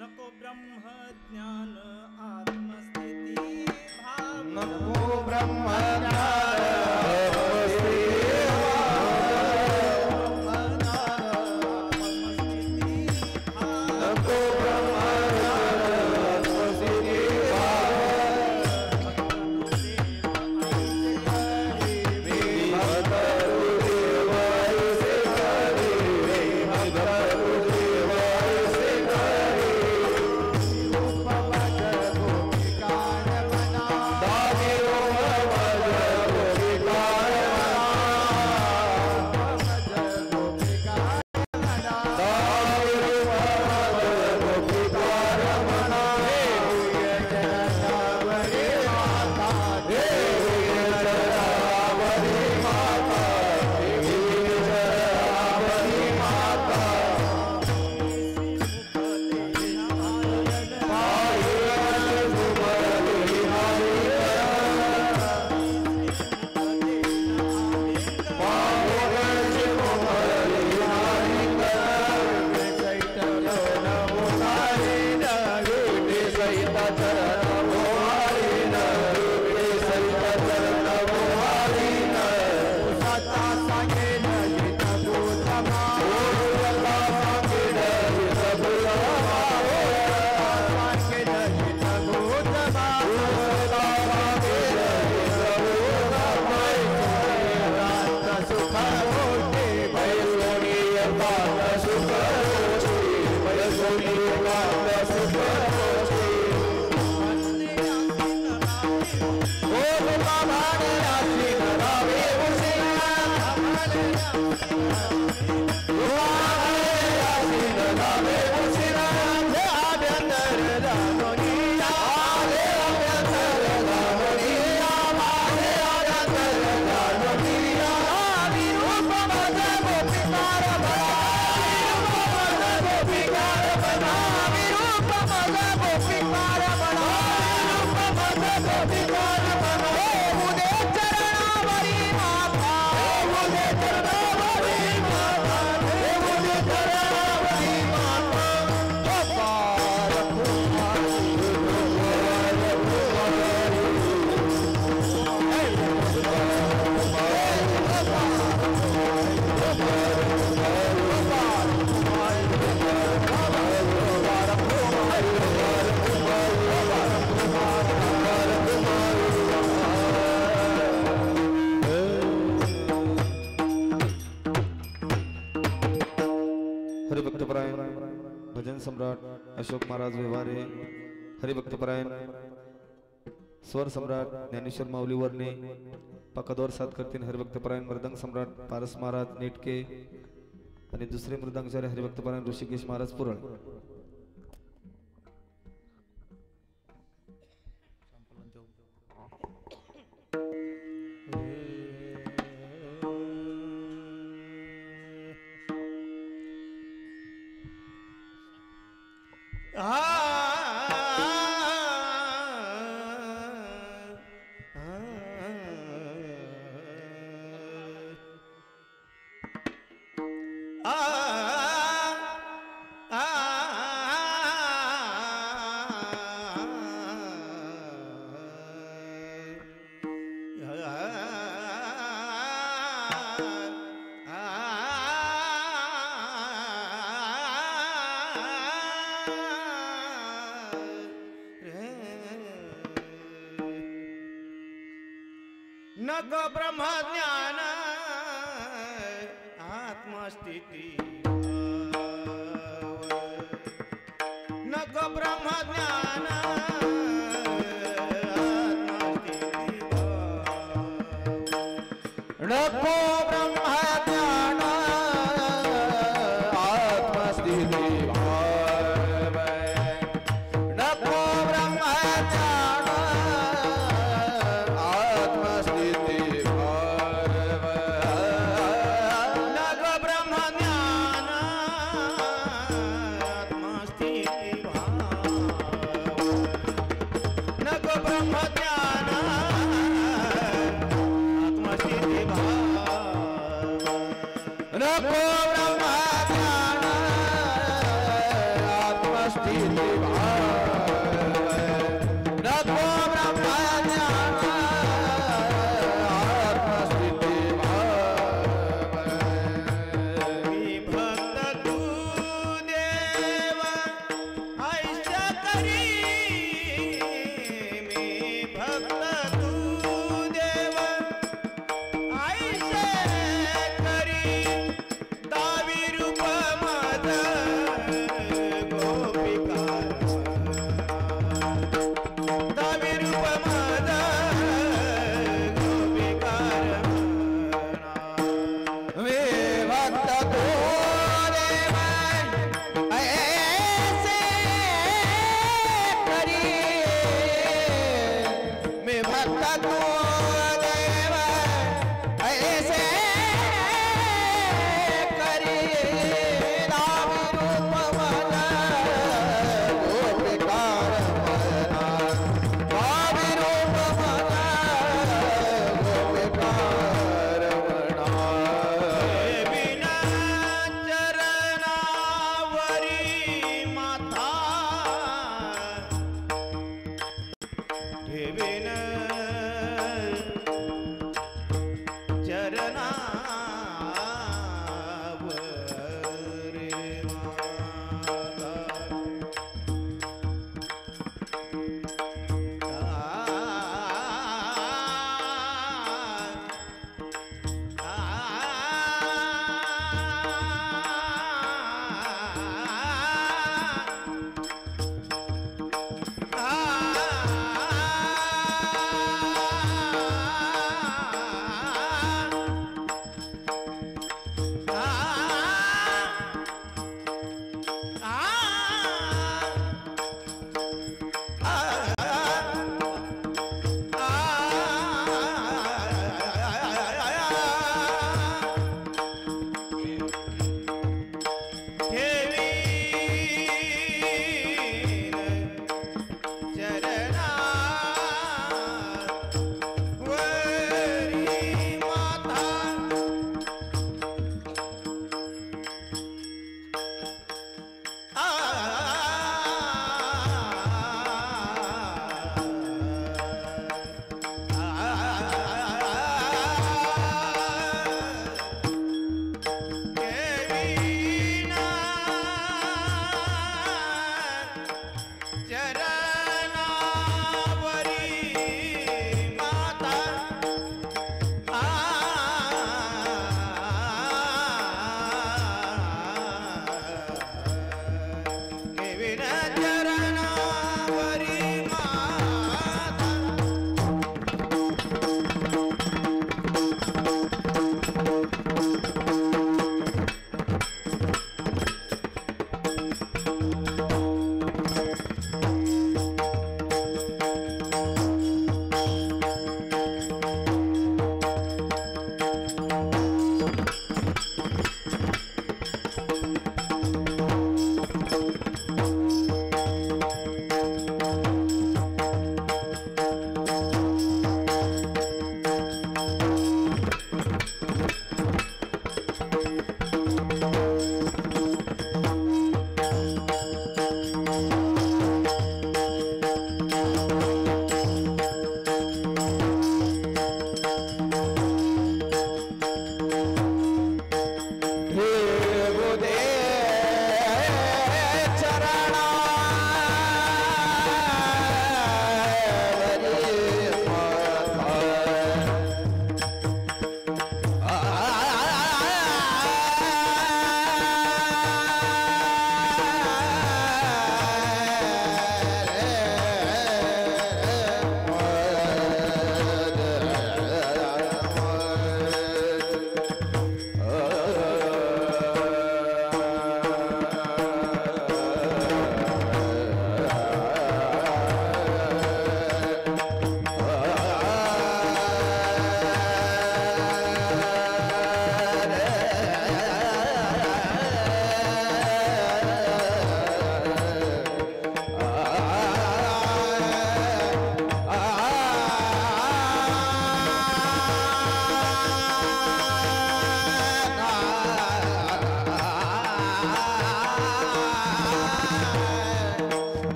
नको ब्रह्म ज्ञान आत्मस्थिती भाव नको ब्रह्म ज्ञान भजन सम्राट अशोक महाराज व्यवहारे, हरिभक्तपरायण स्वर सम्राट ज्ञानेश्वर माऊली वर्णे, पकादोर साथ करतील हरिभक्तपरायण मृदंग सम्राट पारस महाराज नेटके आणि दुसरे मृदंगाचार्य हरिभक्तपरायण ऋषिकेश महाराज पुरळ। नग ब्रह्मज्ञान आत्मस्थिती नग ब्रह्मज्ञान नको ब्रह्मज्ञान आत्मस्थिती भाव नको ब्रह्मज्ञान आत्मस्थिती भाव नग ब्रह्मज्ञान आत्मस्थिती भाव नग ब्रह्मज्ञान आत्मस्थिती भाव नको ब्रह्मज्ञान आत्मस्थिती भाव नको ब्रह्मज्ञान आत्मस्थिती भाव मी भक्त तू देव ऐशा करी मी भक्त तू देव ऐशे करी दावी रूप मद गोपिका दावी रूप मद गोपिका वे भक्त तो देव ऐसे करी मैं भक्त तो देव ऐसे करी राम रूप मन गोपिकार मना राम रूप मन गोपिकार मना विना चरणावरी माथा ठेवीन चरणावरी माता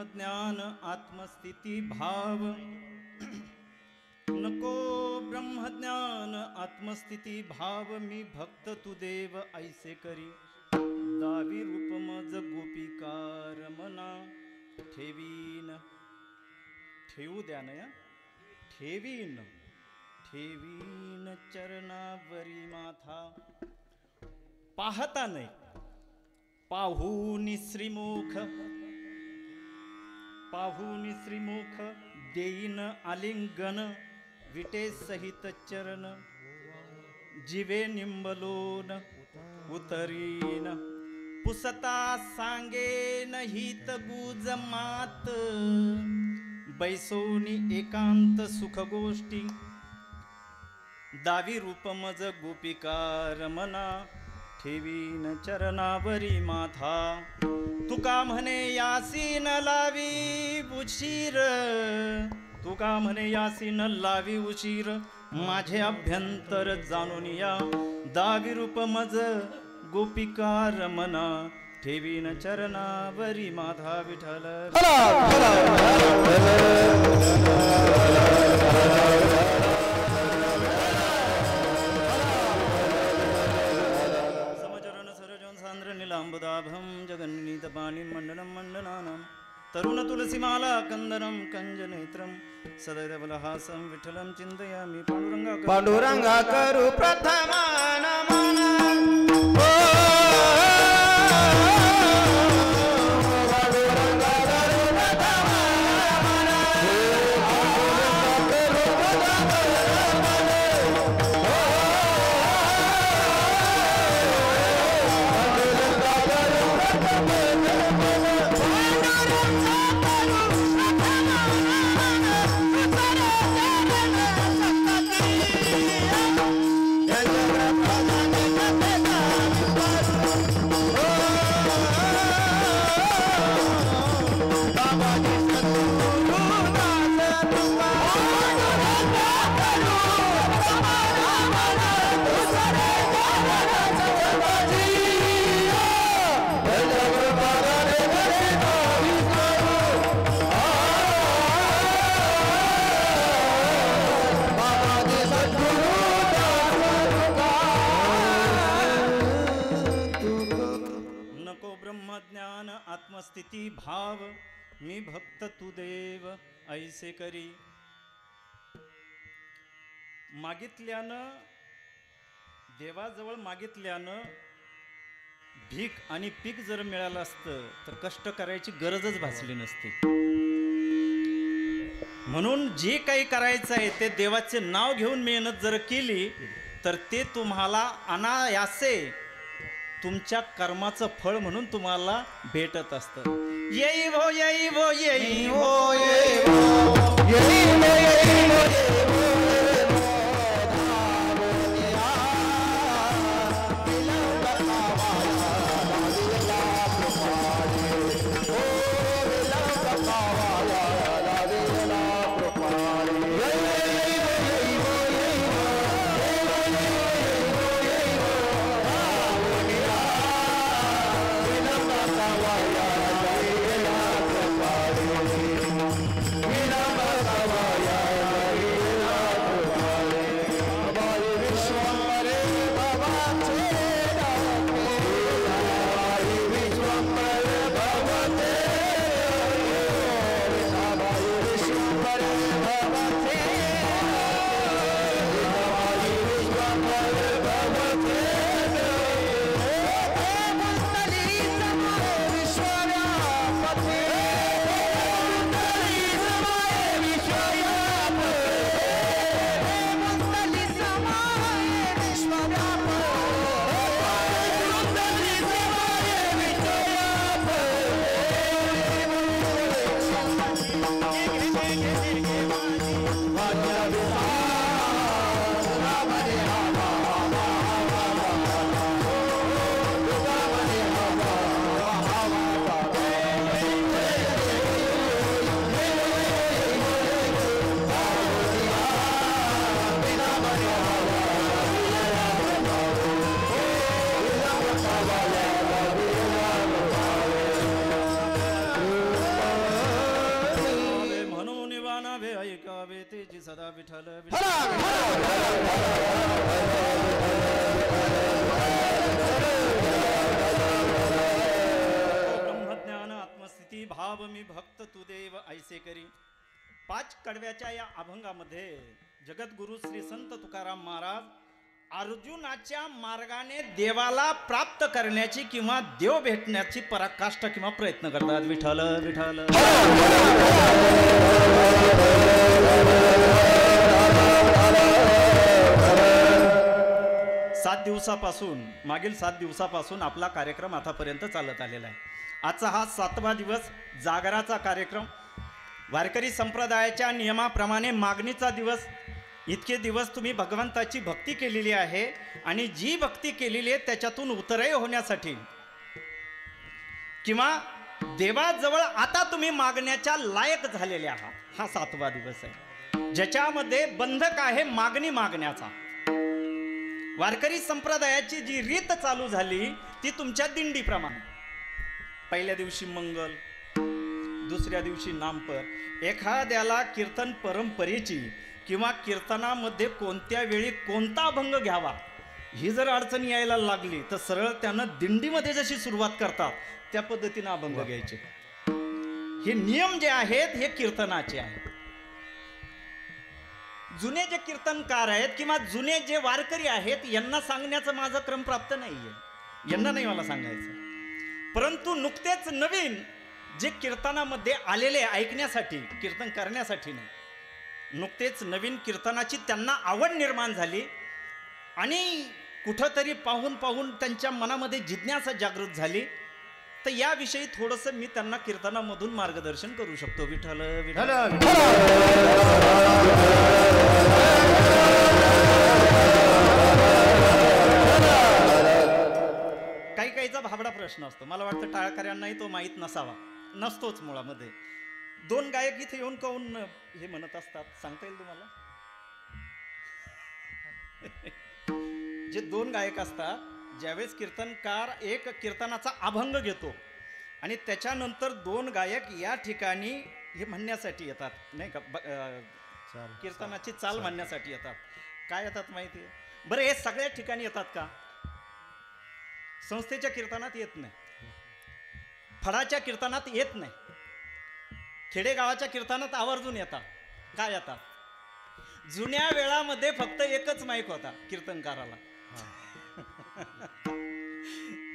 ब्रह्मज्ञान आत्मस्थिती भाव नको ब्रह्मज्ञान आत्मस्थिती भाव मी भक्त तू देव ऐसे करी दावी रूप मज गोपिकार मना ठेवीन ठेवू द्या ना या ठेवीन ठेवीन चरणावरी माथा पाहता नाही पाहुनी श्रीमुख देईन आलिंगन विटे सहित चरण जीवे निंबलोन उतरीन पुसता सांगेन हित गुज मात बैसोनी एकांत सुख गोष्टी दावी रूप मज गोपिकार मना ठेवीन चरणावरी माथा तुका म्हणे यासी न लावी उशीर तुका म्हणे यासी न लावी उशीर माझे अभ्यंतर जाणून या दावी रूप मज गोपिकार मना ठेवीन चरणावरी माथा विठ्ठल समचरण सरजन सांद्र नीलांबुदाभं जगन्नीतपाणि मंडनं मंडनानां तरुण तुलसीमाला कंदरं कंजनेत्रं सदैवलहासं विठ्ठलं चिन्तयामि पांडुरंगा करू प्रथमा नमन आत्मस्थिती भाव मी भक्त तू देव ऐसे करी मागितल्यानं देवाजवळ मागितल्यानं भीक आणि पीक जर मिळालं असतं तर कष्ट करायची गरजच भासली नसती. म्हणून जे काही करायचं आहे ते देवाचे नाव घेऊन मेहनत जर केली तर ते तुम्हाला अनायासे तुमच्या कर्माचं फळ म्हणून तुम्हाला भेटत असतं. येई भो येई भो येई भो येई भो येई भो येई भो दादा विठ्ठल ब्रह्मज्ञान आत्मस्थिती भाव मी भक्त तू देव ऐसे करी. 5 कडव्याच्या या अभंगामध्ये जगद्गुरु श्री संत तुकाराम महाराज अर्जुनाच्या मार्गाने देवाला प्राप्त करण्याची किंवा देव भेटण्याची पराकाष्ठा किंवा प्रयत्न करतात. विठ्ठल विठ्ठल. 7 दिवसापासून मागील 7 दिवसापासून आपला कार्यक्रम आतापर्यंत चालत आलेला आहे. आजचा हा 7वा दिवस जागराचा कार्यक्रम. वारकरी संप्रदायाच्या नियमाप्रमाणे मागणीचा दिवस. इतके दिवस तुम्ही भगवंताची भक्ती केलेली आहे आणि जी भक्ती केलेली आहे त्याच्यातून उतरय होण्यासाठी किंवा देवाजवळ आता तुम्ही मागण्याच्या लायक झालेले आहात. हा 7वा दिवस आहे ज्याच्यामध्ये बंधक आहे मागणी मागण्याचा. वारकरी संप्रदायाची जी रीत चालू झाली ती तुमच्या दिंडीप्रमाणे. पहिल्या दिवशी मंगल, दुसऱ्या दिवशी नामपर. एखाद्याला कीर्तन परंपरेची किंवा कीर्तनामध्ये कोणत्या वेळी कोणता अभंग घ्यावा ही जर अडचण यायला लागली तर सरळ त्यानं दिंडीमध्ये जशी सुरुवात करतात त्या पद्धतीनं अभंग घ्यायचे. हे नियम जे आहेत हे कीर्तनाचे आहेत. जुने जे कीर्तनकार आहेत किंवा जुने जे वारकरी आहेत यांना सांगण्याचं माझं क्रम प्राप्त नाहीये, यांना नाही मला सांगायचं. परंतु नुकतेच नवीन जे कीर्तनामध्ये आलेले ऐकण्यासाठी, कीर्तन करण्यासाठी नाही, नुकतेच नवीन कीर्तनाची त्यांना आवड निर्माण झाली आणि कुठंतरी पाहून पाहून त्यांच्या मनामध्ये जिज्ञासा जागृत झाली. तर याविषयी थोडंसं मी त्यांना कीर्तनामधून मार्गदर्शन करू शकतो. विठ्ठल विठ्ठल. काही काहीचा भाबडा प्रश्न असतो. मला वाटतं टाळकऱ्यांनाही तो माहीत नसावा, नसतोच मुळामध्ये. 2 गायक इथे येऊन काहून हे म्हणत असतात सांगता येईल तुम्हाला? जे 2 गायक असतात, ज्यावेळेस कीर्तनकार एक कीर्तनाचा अभंग घेतो आणि त्याच्यानंतर 2 गायक या ठिकाणी हे म्हणण्यासाठी येतात नाही का, कीर्तनाची चाल म्हणण्यासाठी येतात. काय येतात माहिती आहे? बरं, हे सगळ्या ठिकाणी येतात का? संस्थेच्या कीर्तनात येत नाही, फडाच्या कीर्तनात येत नाही, खेडेगावाच्या कीर्तनात आवर्जून येतात. काय येतात? जुन्या वेळामध्ये फक्त एकच माईक होता कीर्तनकाराला.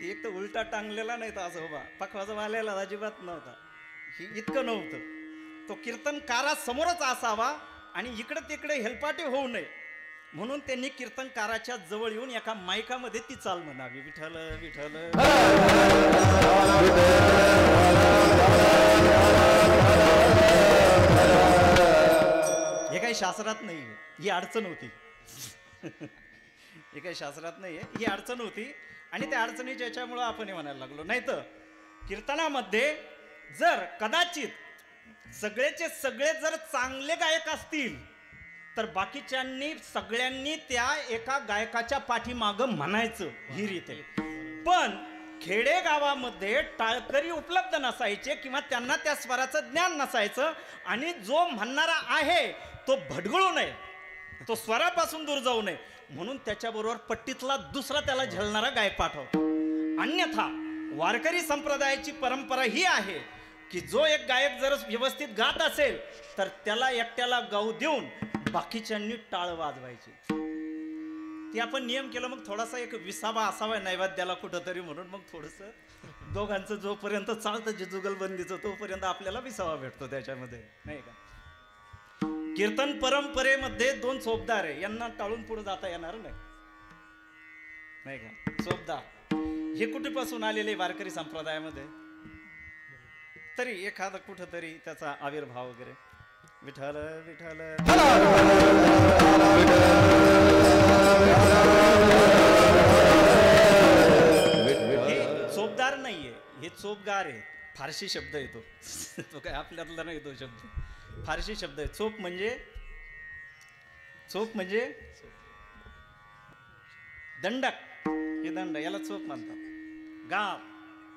एक तर उलटा टांगलेला नाही तर असं उभा पखवाचा वाल्याला अजिबात नव्हता. ही इतकं नव्हतं. तो कीर्तनकारासमोरच असावा आणि इकडे तिकडे हेलपाटे होऊ नये म्हणून त्यांनी कीर्तनकाराच्या जवळ येऊन एका माईकामध्ये ती चाल म्हणावी. विठ्ठल विठ्ठल. हे काही शास्त्रात नाही, ही अडचण होती. हे काही शास्त्रात नाहीये, ही अडचण होती आणि त्या अडचणीच्या याच्यामुळं आपण हे म्हणायला लागलो. नाही तर कीर्तनामध्ये जर कदाचित सगळेचे सगळे जर चांगले गायक असतील तर बाकीच्यांनी सगळ्यांनी त्या एका गायकाच्या पाठीमागं म्हणायचं, ही रीत आहे. पण खेडेगावामध्ये टाळकरी उपलब्ध नसायचे किंवा त्यांना त्या स्वराचं ज्ञान नसायचं आणि जो म्हणणारा आहे तो भडगळू नये, तो स्वरापासून दूर जाऊ नये म्हणून त्याच्याबरोबर पट्टीतला दुसरा त्याला झेलणारा गायक पाठवतो. अन्यथा वारकरी संप्रदायाची परंपरा ही आहे की जो एक गायक जर व्यवस्थित गात असेल तर त्याला एकट्याला गाऊ देऊन बाकीच्यांनी टाळ वाजवायची. ती आपण नियम केला. मग थोडासा एक विसावा असावा नैवेद्याला कुठंतरी म्हणून मग थोडंसं दोघांचं जोपर्यंत चालतं जे जुगलबंदीचं तोपर्यंत आपल्याला विसावा भेटतो त्याच्यामध्ये, नाही का. कीर्तन परंपरेमध्ये 2 चोपदार आहे, यांना टाळून पुढे जाता येणार नाही का. चोपदार हे कुठेपासून आलेले वारकरी संप्रदायामध्ये तरी एखादा कुठंतरी त्याचा आविर्भाव वगैरे. विठ्ठल विठ्ठल. हे चोपदार नाहीये, हे चोपगार आहे. फारसी शब्द येतो तो काय आपल्यातला नाही तो शब्द, फारसी शब्द आहे. चोप म्हणजे दंडक, हे दंड, याला चोप म्हणतात. गाव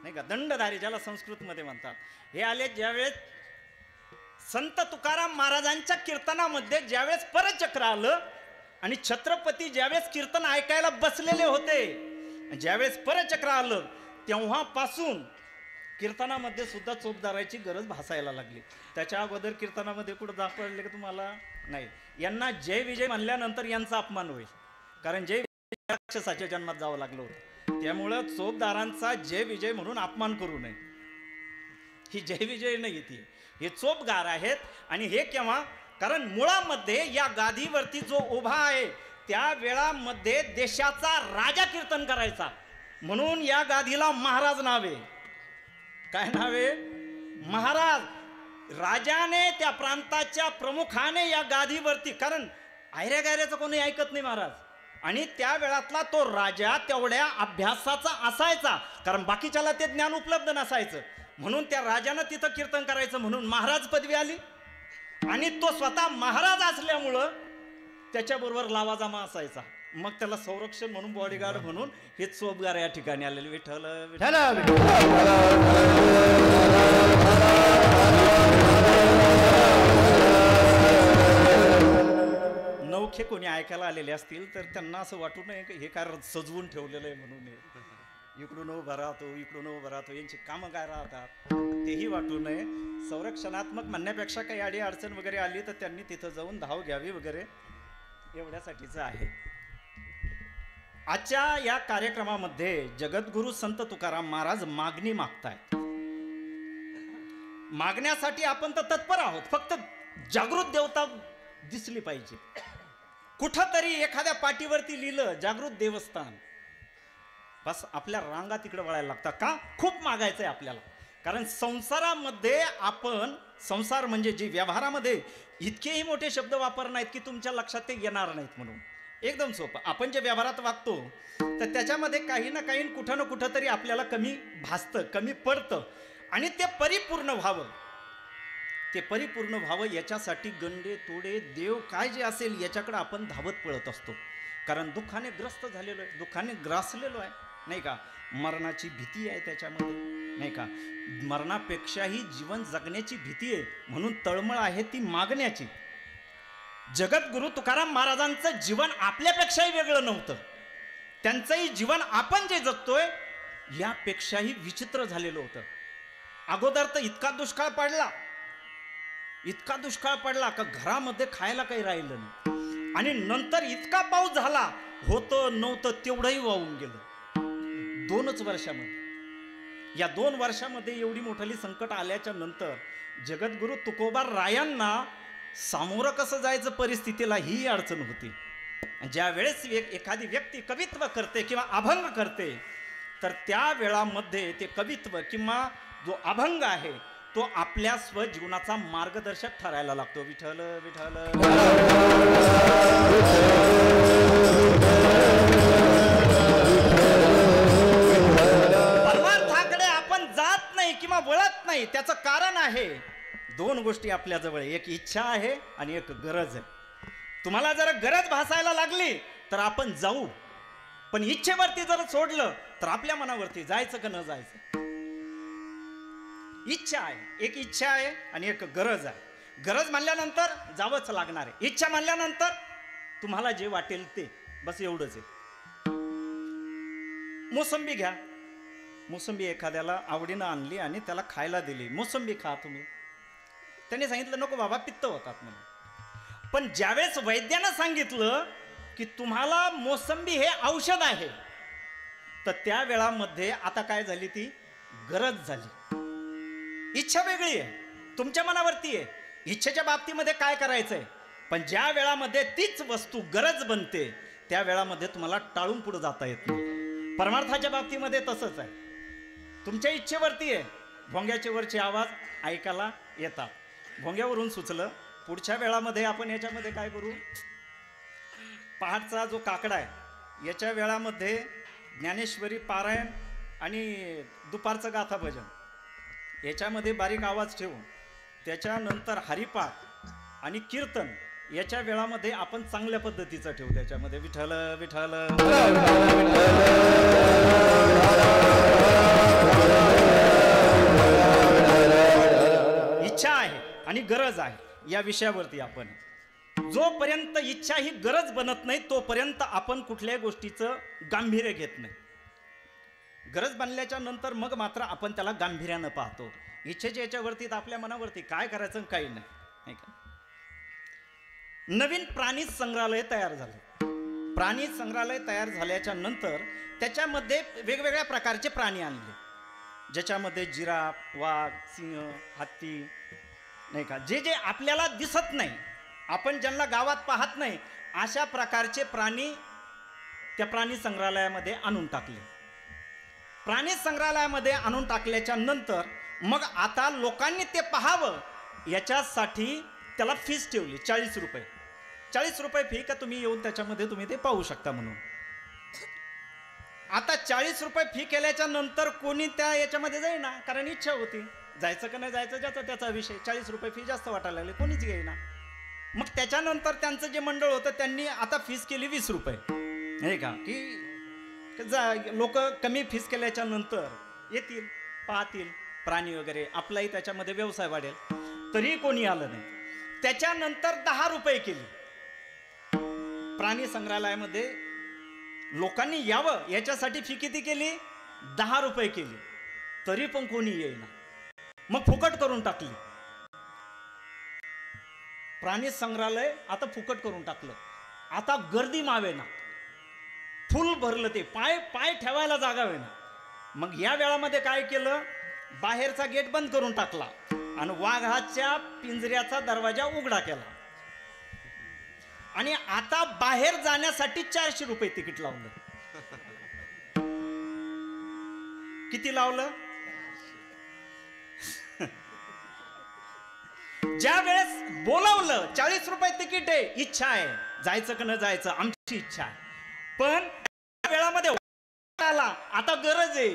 नाही का, दंडधारी ज्याला संस्कृत मध्ये म्हणतात. हे आले ज्यावेळेस संत तुकाराम महाराजांच्या कीर्तनामध्ये ज्यावेळेस परचक्र आलं आणि छत्रपती ज्यावेळेस कीर्तन ऐकायला बसलेले होते, ज्यावेळेस परचक्र आलं तेव्हापासून कीर्तनामध्ये सुद्धा चोपदाराची गरज भासायला लागली. त्याच्या अगोदर कीर्तनामध्ये कुठं दाखवले का तुम्हाला? नाही. यांना जय विजय म्हणल्यानंतर यांचा अपमान होईल, कारण जय राक्षसाच्या जन्मात जावं लागलं होतं. त्यामुळं चोपदारांचा जय विजय म्हणून अपमान करू नये. ही जय विजय नाही ती, हे चोपगार आहेत. आणि हे केव्हा? कारण मुळामध्ये या गादीवरती जो उभा आहे त्या वेळामध्ये देशाचा राजा कीर्तन करायचा, म्हणून या गादीला महाराज नावे. काय नावे? महाराज. राजाने, त्या प्रांताच्या प्रमुखाने या गादीवरती, कारण आयऱ्या गायऱ्याचं कोणी ऐकत नाही महाराज. आणि त्या वेळातला तो राजा तेवढ्या अभ्यासाचा असायचा, कारण बाकीच्याला ते ज्ञान उपलब्ध नसायचं, म्हणून त्या राजानं तिथं कीर्तन करायचं, म्हणून महाराज पदवी आली. आणि तो स्वतः महाराज असल्यामुळं त्याच्याबरोबर लावाजामा असायचा, मग त्याला संरक्षण म्हणून बॉडीगार्ड म्हणून हे चोपगार या ठिकाणी आलेले. विठ्ठल नवखे कोणी ऐकायला आलेले असतील तर त्यांना असं वाटू नये की हे काय सजवून ठेवलेलं आहे म्हणून, इकडून उभा राहतो इकडून उभा राहतो, यांची कामं काय राहतात तेही वाटू नये. संरक्षणात्मक म्हणण्यापेक्षा काही अडी अडचण वगैरे आली तर त्यांनी तिथं जाऊन धाव घ्यावी वगैरे, एवढ्यासाठीच आहे. आजच्या या कार्यक्रमामध्ये जगद्गुरु संत तुकाराम महाराज मागणी मागतायत. मागण्यासाठी आपण तर तत्पर आहोत, फक्त जागृत देवता दिसली पाहिजे. कुठंतरी एखाद्या पाटीवरती लिहिलं जागृत देवस्थान, बस आपल्या रांगा तिकडे वळायला लागतात. का? खूप मागायचंय आपल्याला. कारण संसारामध्ये आपण, संसार म्हणजे जी व्यवहारामध्ये इतकेही मोठे शब्द वापर नाहीत की तुमच्या लक्षात ते येणार नाहीत. म्हणून एकदम सोपं, आपण जे व्यवहारात वागतो तर त्याच्यामध्ये काही ना काही कुठं ना कुठं तरी आपल्याला कमी भासतं, कमी पडतं. आणि ते परिपूर्ण व्हावं, ते परिपूर्ण व्हावं याच्यासाठी गंडे तोडे देव काय जे असेल याच्याकडे आपण धावत पळत असतो. कारण दुःखाने ग्रस्त झालेलो आहे, दुःखाने ग्रासलेलो आहे, नाही का? मरणाची भीती आहे त्याच्यामध्ये, नाही का? मरणापेक्षाही जीवन जगण्याची भीती आहे, म्हणून तळमळ आहे ती मागण्याची. जगद्गुरु तुकाराम महाराजांचं जीवन आपल्यापेक्षाही वेगळं नव्हतं. त्यांचंही जीवन आपण जे जगतोय यापेक्षाही विचित्र झालेलं होतं. अगोदर तर इतका दुष्काळ पडला, इतका दुष्काळ पडला का घरामध्ये खायला काही राहिलं नाही. आणि नंतर इतका पाऊस झाला, होतं नव्हतं तेवढंही वाहून गेलं 2च वर्षामध्ये. या 2 वर्षामध्ये एवढी मोठी संकट आल्याच्या नंतर जगद्गुरु तुकोबा रायांना सामोरं कसं जायचं परिस्थितीला ही अडचण होती. ज्या वेळेस एखादी व्यक्ती कवित्व करते किंवा अभंग करते तर त्या वेळामध्ये ते कवित्व किंवा जो अभंग आहे तो आपल्या स्वजीवनाचा मार्गदर्शक ठरायला लागतो. विठ्ठल विठ्ठल परमार्थाकडे आपण जात नाही किंवा वळत नाही, त्याचं कारण आहे 2 गोष्टी आपल्या जवळ, एक इच्छा आहे आणि एक गरज आहे. तुम्हाला जर गरज भासायला लागली तर आपण जाऊ, पण इच्छेवरती जर सोडलं तर आपल्या मनावरती जायचं का न जायचं. इच्छा आहे, एक इच्छा आहे आणि एक गरज आहे. गरज म्हणल्यानंतर जावंच लागणार आहे, इच्छा म्हणल्यानंतर तुम्हाला जे वाटेल ते, बस एवढंच आहे. मोसंबी घ्या, मोसंबी एखाद्याला आवडीनं आणली आणि त्याला खायला दिली, मोसंबी खा तुम्ही. त्याने सांगितलं नको बाबा पित्त होतात म्हणून. पण ज्यावेळेस वैद्यानं सांगितलं की तुम्हाला मोसंबी हे औषध आहे, तर त्या वेळामध्ये आता काय झाली, ती गरज झाली. इच्छा वेगळी आहे, तुमच्या मनावरती आहे इच्छेच्या बाबतीमध्ये काय करायचंय. पण ज्या वेळामध्ये तीच वस्तू गरज बनते त्या वेळामध्ये तुम्हाला टाळून पुढे जाता येत नाही. परमार्थाच्या बाबतीमध्ये तसंच आहे, तुमच्या इच्छेवरती आहे. भोंग्याचे वरचे आवाज ऐकायला येतात, भोंग्यावरून सुचलं पुढच्या वेळामध्ये आपण याच्यामध्ये काय करू. पहाटचा जो काकडा आहे याच्या वेळामध्ये ज्ञानेश्वरी पारायण आणि दुपारचं गाथा भजन याच्यामध्ये बारीक आवाज ठेवून त्याच्यानंतर हरिपाठ आणि कीर्तन याच्या वेळामध्ये आपण चांगल्या पद्धतीचं ठेवू. त्याच्यामध्ये विठ्ठल विठ्ठल इच्छा आहे आणि गरज आहे. या विषयावरती आपण जोपर्यंत इच्छा ही गरज बनत नाही तोपर्यंत आपण कुठल्याही गोष्टीचं गांभीर्य घेत नाही. गरज बनल्याच्या नंतर मग मात्र आपण त्याला गांभीर्यानं पाहतो. इच्छेच्या याच्यावरती आपल्या मनावरती काय करायचं काही नाही का. नवीन प्राणी संग्रहालय तयार झालं. प्राणी संग्रहालय तयार झाल्याच्या नंतर त्याच्यामध्ये वेगवेगळ्या प्रकारचे प्राणी आणले, ज्याच्यामध्ये जिराफ, वाघ, सिंह, हत्ती नाही का, जे जे आपल्याला दिसत नाही, आपण ज्यांना गावात पाहत नाही, अशा प्रकारचे प्राणी त्या प्राणी संग्रहालयामध्ये आणून टाकले. प्राणी संग्रहालयामध्ये आणून टाकल्याच्या नंतर मग आता लोकांनी ते पाहावं याच्यासाठी त्याला फीस ठेवली 40 रुपये. 40 रुपये फी का तुम्ही येऊन त्याच्यामध्ये तुम्ही ते पाहू शकता म्हणून. आता 40 रुपये फी केल्याच्या नंतर कोणी त्या याच्यामध्ये जाईना, कारण इच्छा होती जायचं का नाही जायचं ज्याचा त्याचा विषय. 40 रुपये फी जास्त वाटायला लागले, कोणीच घेईना. मग त्याच्यानंतर त्यांचं जे मंडळ होतं त्यांनी आता फीस केली 20 रुपये नाही का, की लोक कमी फीस केल्याच्या नंतर येतील, पाहतील प्राणी वगैरे, आपलाही त्याच्यामध्ये व्यवसाय वाढेल. तरी कोणी आलं नाही. त्याच्यानंतर 10 रुपये केली. प्राणी संग्रहालयामध्ये लोकांनी यावं याच्यासाठी फी किती केली? 10 रुपये केली. तरी पण कोणी येईना. मग फुकट करून टाकली. प्राणी संग्रहालय आता फुकट करून टाकलं. आता गर्दी मावेना, फुल भरलं, ते पाय पाय ठेवायला जागा वेना. मग या वेळामध्ये काय केलं, बाहेरचा गेट बंद करून टाकला आणि वाघाच्या पिंजऱ्याचा दरवाजा उघडा केला. आणि आता बाहेर जाण्यासाठी 400 रुपये तिकीट लावलं. किती लावलं? ज्या वेळेस बोलावलं 40 रुपये तिकीट आहे, इच्छा आहे जायचं का न जायचं, आमची इच्छा आहे, पण वेळामध्ये आला आता गरज आहे,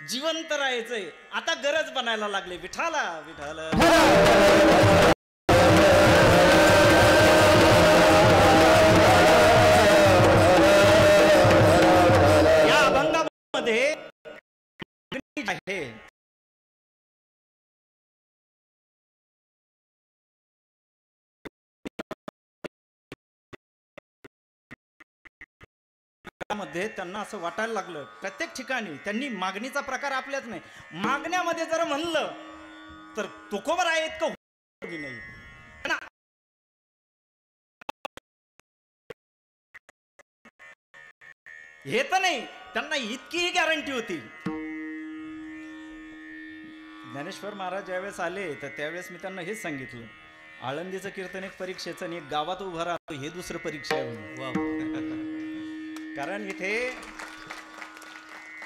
जिवंत राहायचंय, आता गरज बनायला लागले. विठाला विठाल या अभंगामध्ये आहे मध्ये त्यांना असं वाटायला लागलं. प्रत्येक ठिकाणी त्यांनी मागणीचा प्रकार आपल्याच नाही, मागण्यामध्ये जर म्हणलं तर तुकोबर आहे इतकं नाही. हे तर नाही, त्यांना इतकीही गॅरंटी होती. ज्ञानेश्वर महाराज ज्यावेळेस आले तर त्यावेळेस मी त्यांना हेच सांगितलं, आळंदीचं कीर्तन एक परीक्षेचं आणि एक गावात उभं राहतो हे दुसरं परीक्षा आहे म्हणून. कारण इथे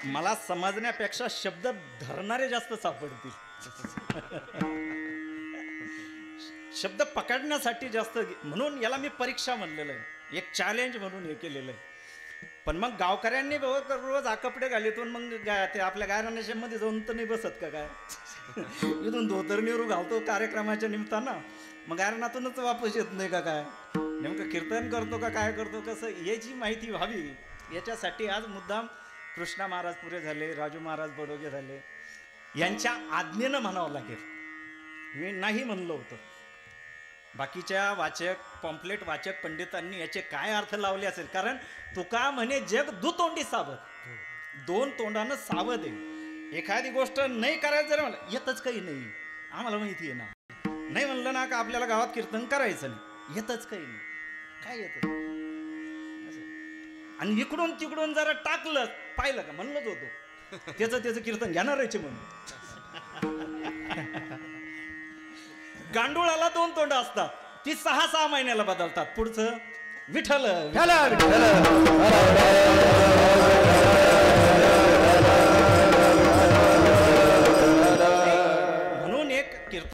मला समजण्यापेक्षा शब्द धरणारे जास्त सापडतील. शब्द पकडण्यासाठी जास्त, म्हणून याला मी परीक्षा म्हणलेलं आहे, एक चॅलेंज म्हणून हे केलेलं आहे. पण मग गावकऱ्यांनी रोज आकपडे घालीतून मग ते आपल्या गायरानामध्ये जाऊन तर नाही बसत का काय, इथून धोतर नेहरू घालतो कार्यक्रमाच्या निमित्तानं, मग गायरानातूनच वापस येत नाही का काय, नेमकं कीर्तन करतो का काय करतो कसं, याची माहिती व्हावी याच्यासाठी आज मुद्दाम कृष्णा महाराज पुरे झाले, राजू महाराज बडोगे झाले, यांच्या आज्ञेनं म्हणावं लागेल. मी नाही म्हणलं होतं. बाकीच्या वाचक, पॉम्पलेट वाचक पंडितांनी याचे काय अर्थ लावले असेल, कारण तुका म्हणे जग दुतोंडी सावध, दोन तोंडानं सावध आहे. एखादी गोष्ट नाही करायचं जर म्हणलं येतच काही नाही, आम्हाला माहिती आहे ना, नाही म्हणलं ना का आपल्याला गावात कीर्तन करायचं नाही, येतच काही नाही, काय येतं. आणि इकडून तिकडून जरा टाकलं पाहिलं का म्हणलंच होतो त्याचं कीर्तन घेणारच म्हणून. गांडुळाला 2 तोंड असतात, ती 6-6 महिन्याला बदलतात. पुढचं विठ्ठल म्हणून एक कीर्तन.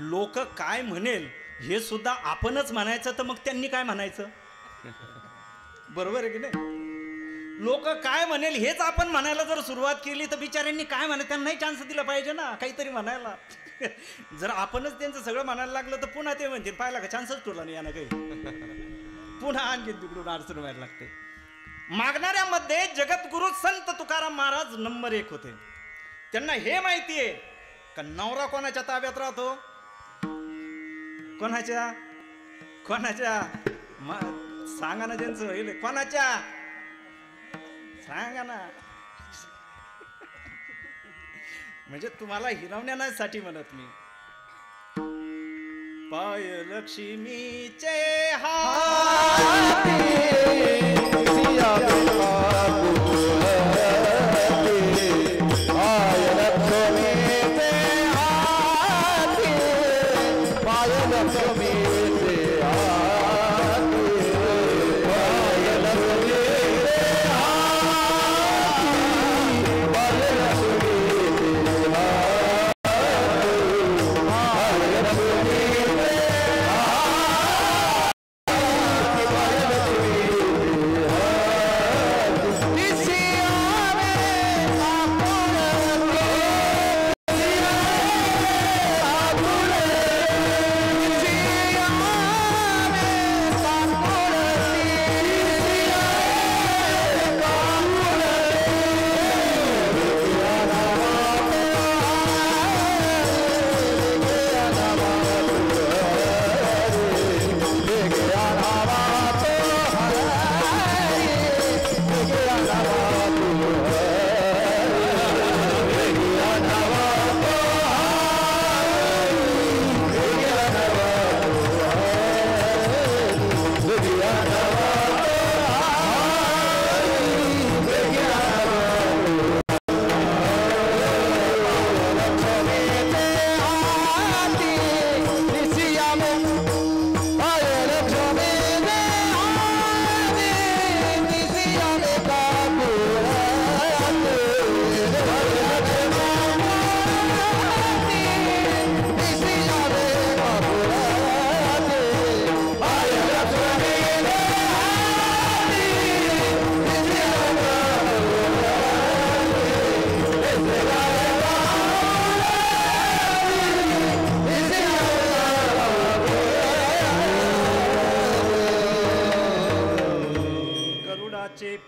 लोक काय म्हणेल हे सुद्धा आपणच म्हणायचं, तर मग त्यांनी काय म्हणायचं, बरोबर आहे की नाही. लोक काय म्हणेल हेच आपण म्हणायला जर सुरुवात केली तर बिचाऱ्यांनी काय म्हणाल, त्यांनाही चान्स दिला पाहिजे ना काहीतरी म्हणायला. जर आपणच त्यांचं सगळं म्हणायला लागलं तर पुन्हा ते म्हणतील पाहिला का चान्सच ठेवला नाही यानं काही, पुन्हा आणखी तिकडून अडचण व्हायला लागते. मागणाऱ्यामध्ये जगद्गुरु संत तुकाराम महाराज नंबर 1 होते. त्यांना हे माहिती आहे का नवरा कोणाच्या ताब्यात राहतो, कोणाच्या कोणाच्या सांगा ना ज्यांचं होईल कोणाच्या सांगा ना म्हणजे तुम्हाला हिरवण्यासाठी म्हणत मी पाय लक्ष्मीचे हाती सिया पाय लक्ष्मीचे हाती पाय लक्ष्मीचे हाती पाय लक्ष्मीचे हाती पाय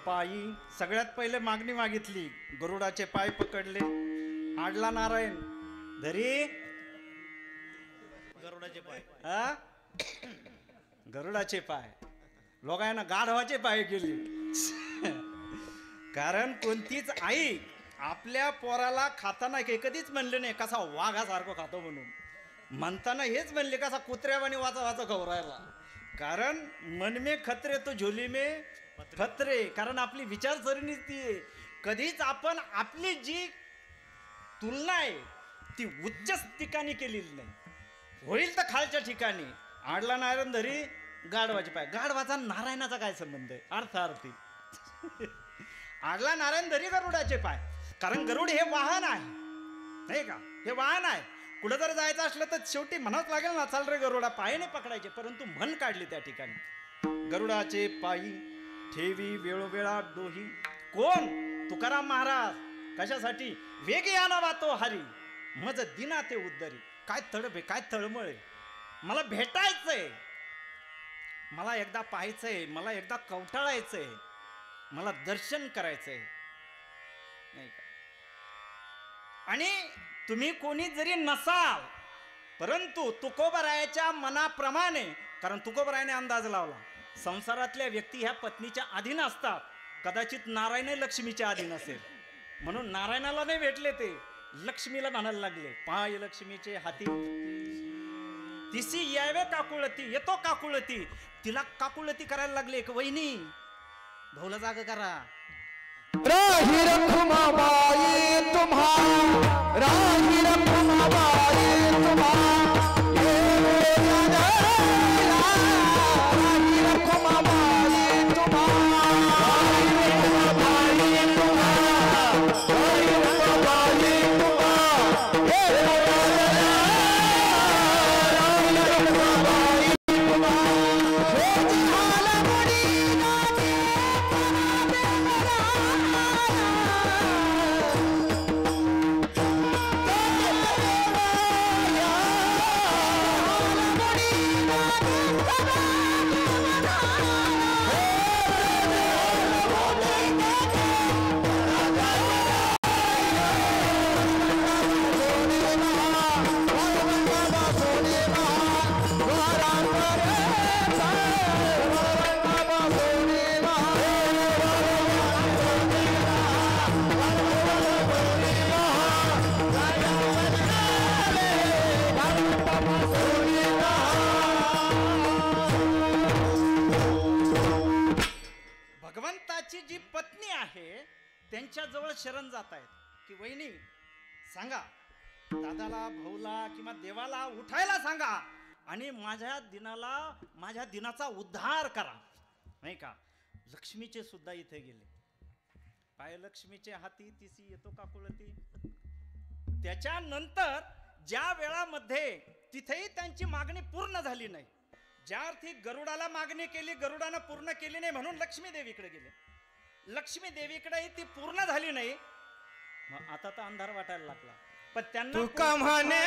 पायी सगळ्यात पहिले मागणी मागितली गरुडाचे पाय पकडले आडला नारायण धरी गरुडाचे पाय गरुडाचे पाय लोकांना गाढवाचे पाय केले कारण कोणतीच आई आपल्या पोराला खाताना कधीच म्हणले नाही कसा वाघासारखं खातो म्हणून म्हणताना हेच म्हणले कसा कुत्र्यावानी वाचा वाचा गौरायला कारण मन में खतरे तो झोली में खतरे कारण आपली विचारसरणी ती आहे कधीच आपण आपली जी तुलना आहे ती उच्च ठिकाणी केलेली नाही होईल तर खालच्या ठिकाणी आडला नारायण धरी गाढवाचे पाय गाढवाचा नारायणाचा काय संबंध आहे अर्थार्थी आडला नारायण धरी गरुडाचे पाय कारण गरुड हे वाहन आहे नाही का हे वाहन आहे कुठं जर जायचं असलं तर शेवटी म्हणावंच लागेल ना चाल रे गरुडा पायाने पकडायचे परंतु मन काढले त्या ठिकाणी गरुडाचे पायी ठेवी वेळोवेळा डोही कोण तुकाराम महाराज कशासाठी वेगी आणावा तो हरी मज दिना ते उद्धरी काय तडफे काय तळमळ आहे मला भेटायचंय मला एकदा पाहायचंय मला एकदा कवटाळायचंय मला दर्शन करायचंय नाही का आणि तुम्ही कोणी जरी नसाल परंतु तुकोबरायाच्या मनाप्रमाणे कारण तुकोबरायाने अंदाज लावला संसारातल्या व्यक्ती ह्या पत्नीच्या अधीन असतात कदाचित नारायण लक्ष्मीच्या अधीन असेल म्हणून नारायणाला नाही भेटले ते लक्ष्मीला म्हणायला लागले पाय लक्ष्मीचे हाती तिसी यावे काकुळती येतो काकुळती तिला काकुळती करायला लागले एक वहिनी भाऊला जाग करा राही रखुमाबाई तुम्हा राही रखुमाबाई तुम्हा राही रखुमाबाई तुम्हा पत्नी आहे त्यांच्याजवळ शरण जात आहेत की वहिनी सांगा दादाला भाऊला किंवा देवाला उठायला सांगा आणि माझ्या दिनाचा उद्धार करा, नाही का. लक्ष्मीचे सुद्धा इथे गेले. पाय लक्ष्मीचे हाती तिसी येतो का कुळती. त्याच्यानंतर ज्या वेळामध्ये तिथेही त्यांची मागणी पूर्ण झाली नाही, ज्या अर्थी गरुडाला मागणी केली गरुडानं पूर्ण केली नाही म्हणून लक्ष्मी देवीकडे गेले. लक्ष्मी देवीकडे ती पूर्ण झाली नाही, मग आता तर अंधार वाटायला लागला. पण त्यांना तुका म्हणे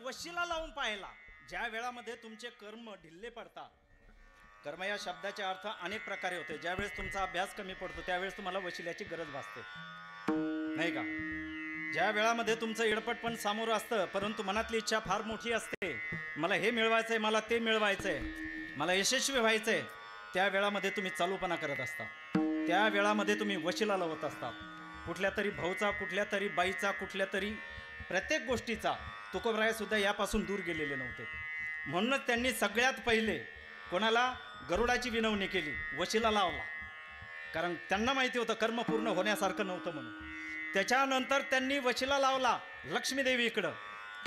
वशिला लावून पाहिला, ज्या वेळामध्ये तुमचे कर्म ढिल्ले पडतात. कर्म या शब्दाचे अर्थ अनेक प्रकारे होते. ज्यावेळेस तुमचा अभ्यास कमी पडतो त्यावेळेस तुम्हाला वशिल्याची गरज भासते, नाही का. ज्या वेळामध्ये तुमचं येडपट पण सामोरं असतं परंतु मनातली इच्छा फार मोठी असते, मला हे मिळवायचंय, मला ते मिळवायचंय, मला यशस्वी व्हायचंय, त्या वेळामध्ये तुम्ही चालूपणा करत असता. त्या वेळामध्ये तुम्ही वशिला लावत असता. कुठल्या तरी भाऊचा, कुठल्या तरी बाईचा, कुठल्या तरी प्रत्येक गोष्टीचा. तुकोबराय सुद्धा यापासून दूर गेलेले नव्हते. म्हणूनच त्यांनी सगळ्यात पहिले कोणाला गरुडाची विनवणी केली, वशिला लावला. कारण त्यांना माहिती होतं कर्म पूर्ण होण्यासारखं नव्हतं म्हणून. त्याच्यानंतर त्यांनी वशिला लावला लक्ष्मी देवी इकडं,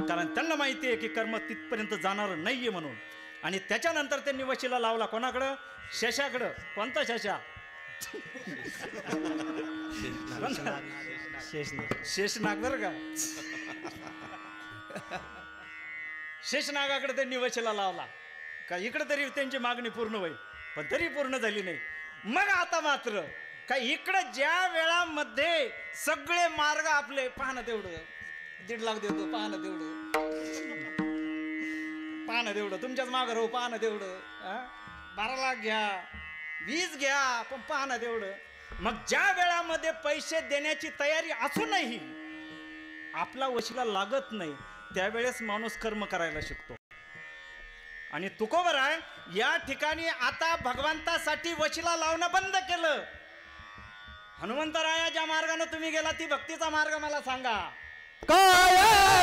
कारण त्यांना माहिती आहे की कर्म तिथपर्यंत जाणार नाहीये म्हणून. आणि त्याच्यानंतर त्यांनी वशिला लावला कोणाकडं, शेषाकडं. कोणता शेषा? शेषनाग बरं का. शेषनागाकडे त्यांनी वशिला लावला का इकडे तरी त्यांची मागणी पूर्ण होईल, पण तरी पूर्ण झाली नाही. मग आता मात्र का इकडं ज्या वेळामध्ये सगळे मार्ग आपले, पाहणं तेवढं 1.5 लाख देतो, पाहणं तेवढं, पाहणं तेवढं, तुमच्याच मागं राहू, पाहणं तेवढं, 12 लाख घ्या, 20 घ्या, पण पाहणं तेवढं. मग ज्या वेळामध्ये पैसे देण्याची तयारी असूनही आपला वशिला लागत नाही त्यावेळेस माणूस कर्म करायला शिकतो. आणि तुकोबराय या ठिकाणी आता भगवंतासाठी वशिला लावणं बंद केलं. हनुमंतराया ज्या मार्गाने तुम्ही गेला ती भक्तीचा मार्ग मला सांगा. काय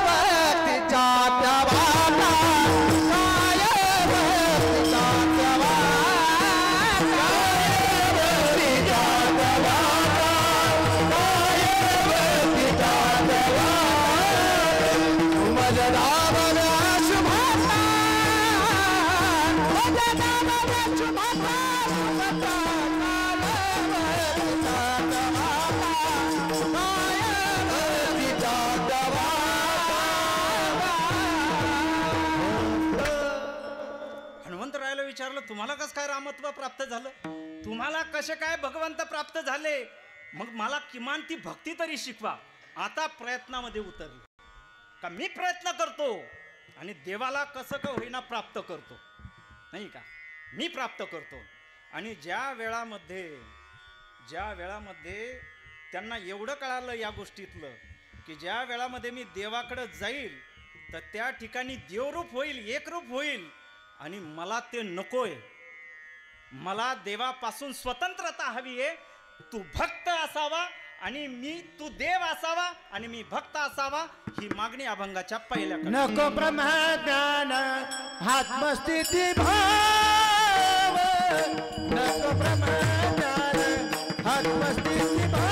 भक्तीचा प्रभाता, काय भक्तीचा प्रभाता, काय भक्तीचा प्रभाता, काय भक्तीचा प्रभाता, माझ्या नावाला शुभाता, माझ्या नावाला शुभाता, शुभाता, हनुमंतरायाला विचारलं तुम्हाला कसं काय रामत्व प्राप्त झालं, तुम्हाला कसे काय भगवंत प्राप्त झाले, मग मला किमान ती भक्ती तरी शिकवा. आता प्रयत्नामध्ये उतरले का मी प्रयत्न करतो आणि देवाला कसं का होईना प्राप्त करतो, नाही का, मी प्राप्त करतो. आणि ज्या वेळामध्ये त्यांना एवढं कळालं या गोष्टीतलं की ज्या वेळामध्ये मी देवाकडे जाईल तर त्या ठिकाणी देवरूप होईल, एकरूप होईल, आणि मला ते नकोय, मला देवापासून स्वतंत्रता हवी आहे. तू भक्त असावा आणि तू देव असावा आणि मी भक्त असावा, ही मागणी अभंगाच्या पहिल्या. नको ब्रह्मज्ञान आत्मस्थिती भाव, नको ब्रह्मज्ञान आत्मस्थिती भाव,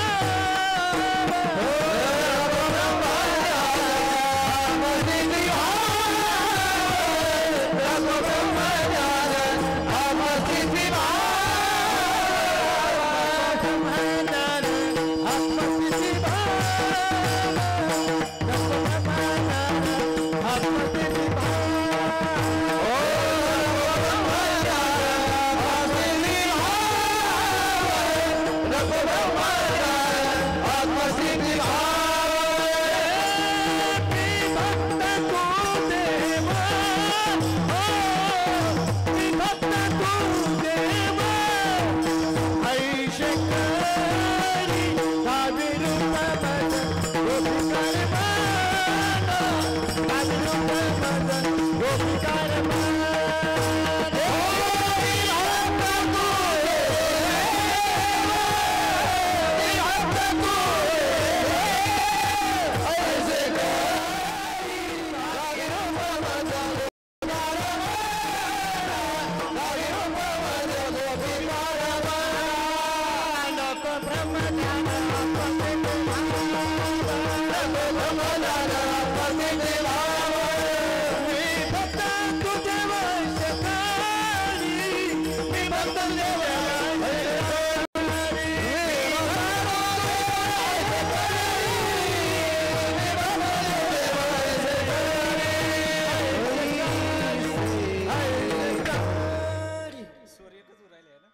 स्वर एकच उरायले ना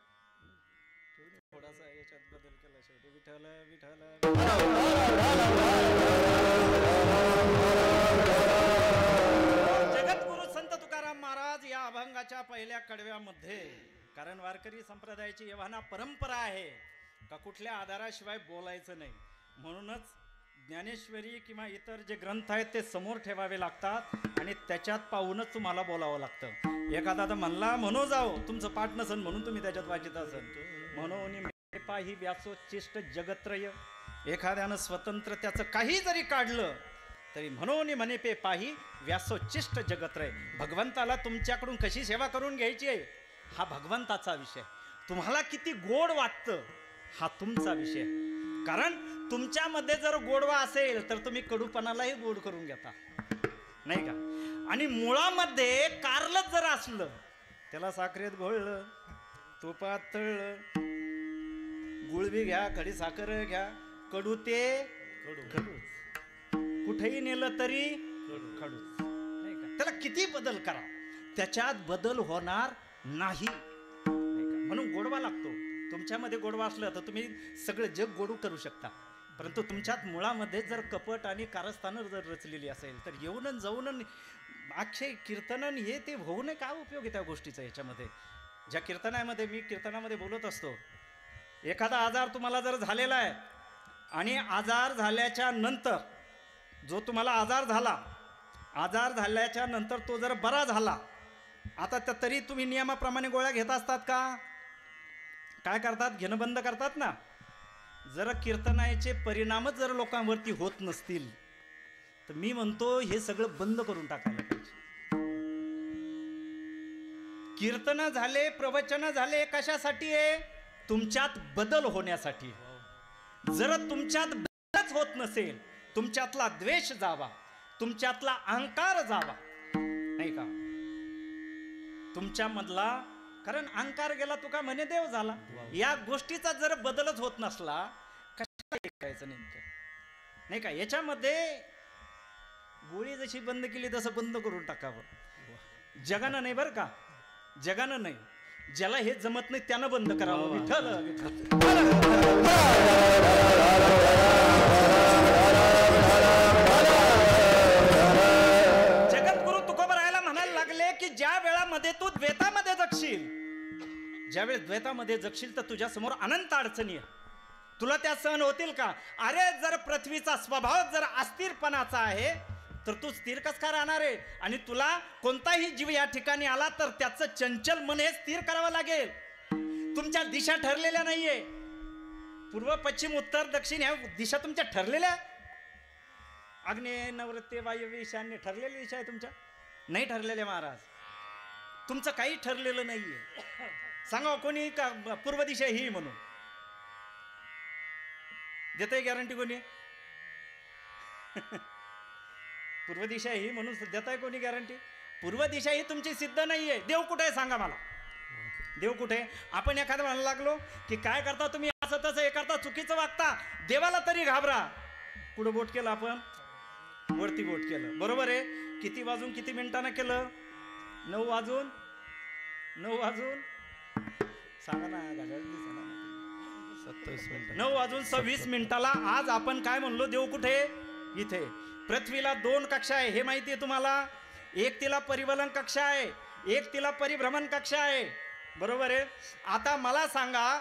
थोडासा याच्यात बदल केला शेवटी विठ्ठल जगद्गुरु संत तुकाराम महाराज या अभंगाच्या पहिल्या कडव्यामध्ये, कारण वारकरी संप्रदायाची एव्हाना परंपरा आहे का कुठल्या आधाराशिवाय बोलायचं नाही, म्हणूनच ज्ञानेश्वरी किंवा इतर जे ग्रंथ आहेत ते समोर ठेवावे लागतात आणि त्याच्यात पाहूनच तुम्हाला बोलावं लागतं. एखादा तर म्हणला म्हणू जाओ, तुमचं पाठ नसन म्हणून तुम्ही त्याच्यात वाचित असन, म्हणून पाही व्यासोच्चिष्ट जगत्रय. एखाद्यानं स्वतंत्र त्याचं काही जरी काढलं तरी म्हणून म्हणे पे पाही व्यासोच्चिष्ट जगत्रय. भगवंताला तुमच्याकडून कशी सेवा करून घ्यायची आहे हा भगवंताचा विषय. तुम्हाला किती गोड वाटतं हा तुमचा विषय. कारण तुमच्यामध्ये जर गोडवा असेल तर तुम्ही कडूपणालाही गोड करून घेता, नाही का. आणि मुळामध्ये कारलंच जर असलं, त्याला साखरेत घोळलं, तुपात तळलं, गुळबी घ्या, खडी साखर घ्या, कडू ते खडूच, कुठेही नेलं तरी खडूच, नाही का. त्याला किती बदल करा त्याच्यात बदल होणार नाही, म्हणून गोडवा लागतो. तुमच्यामध्ये गोडवा असलं तर तुम्ही सगळं जग गोडू करू शकता, परंतु तुमच्यात मुळामध्ये जर कपट आणि कारस्थानं जर रचलेली असेल तर येऊन जाऊन अक्षय कीर्तनन हे ते होऊ नये. काय उपयोग आहे त्या गोष्टीचा याच्यामध्ये. ज्या कीर्तनामध्ये मी कीर्तनामध्ये बोलत असतो, एखादा आजार तुम्हाला जर झालेला आहे आणि आजार झाल्याच्या नंतर जो तुम्हाला आजार झाल्याच्या नंतर तो जर बरा झाला, आता तरी तुम्ही नियमाप्रमाणे गोळ्या घेत असतात का? काय करतात? घेणं बंद करतात ना. जर कीर्तनाचे परिणामच जर लोकांवरती होत नसतील तर मी म्हणतो हे सगळं बंद करून टाकायला पाहिजे. कीर्तन झाले, प्रवचन झाले, कशासाठी आहे? तुमच्यात बदल होण्यासाठी. जर तुमच्यात बदलच होत नसेल, तुमच्यातला द्वेष जावा, तुमच्यातला अहंकार जावा, नाही का, तुमच्यामधला, कारण अहंकार गेला तुका म्हणे देव झाला. या गोष्टीचा जर बदलच होत नसला कशाला ऐकायचं नेमकं, नाही का. याच्यामध्ये गोळी जशी बंद केली तसं बंद करून टाकावं. जगानं नाही बरं का, जगानं नाही, ज्याला हे जमत नाही त्यानं बंद करावं. विठ्ठल जगद्गुरु तुकोबरायला म्हणायला लागले की ज्या वेळामध्ये तू द्वैतामध्ये जगशील, ज्यावेळेस द्वैतामध्ये जगशील तर तुझ्या समोर अनंत अडचणी आहे. तुला त्या सहन होतील का? अरे जर पृथ्वीचा स्वभाव जर अस्थिरपणाचा आहे तर तू स्थिर कस काय राहणार आहे? आणि तुला कोणताही जीव या ठिकाणी आला तर त्याचं चंचल मन हे स्थिर करावं लागेल. तुमच्या दिशा ठरलेल्या नाहीये. पूर्व, पश्चिम, उत्तर, दक्षिण ह्या दिशा तुमच्या ठरलेल्या. आग्नेय, नैऋत्य, वायव्य, ईशान्य ठरलेल्या दिशा आहे तुमच्या? नाही ठरलेल्या महाराज. तुमचं काही ठरलेलं नाहीये. सांगा कोणी का पूर्व दिशा ही म्हणून देतंय गॅरंटी कोणी? पूर्व दिशा ही म्हणून देताय कोणी गॅरंटी? पूर्व दिशा ही तुमची सिद्ध नाहीये. देव कुठे आहे सांगा मला, देव कुठे? आपण एखादं म्हणायला लागलो की काय करता तुम्ही असं तसं हे करता, चुकीचं वागता, देवाला तरी घाबरा. पुढे बोट केलं आपण, वरती बोट केलं, बरोबर आहे. किती वाजून किती मिनिटांना केलं? 9 वाजून सांगा ना, 27 मिनिटं. 9 वाजून 26 मिनिटाला आज आपण काय म्हणलो? देव कुठे? इथे. पृथ्वीला 2 कक्षा आहे हे माहिती आहे तुम्हाला. एक तिला परिवलन कक्षा आहे, एक तिला परिभ्रमण कक्षा आहे, बरोबर आहे. आता मला सांगा,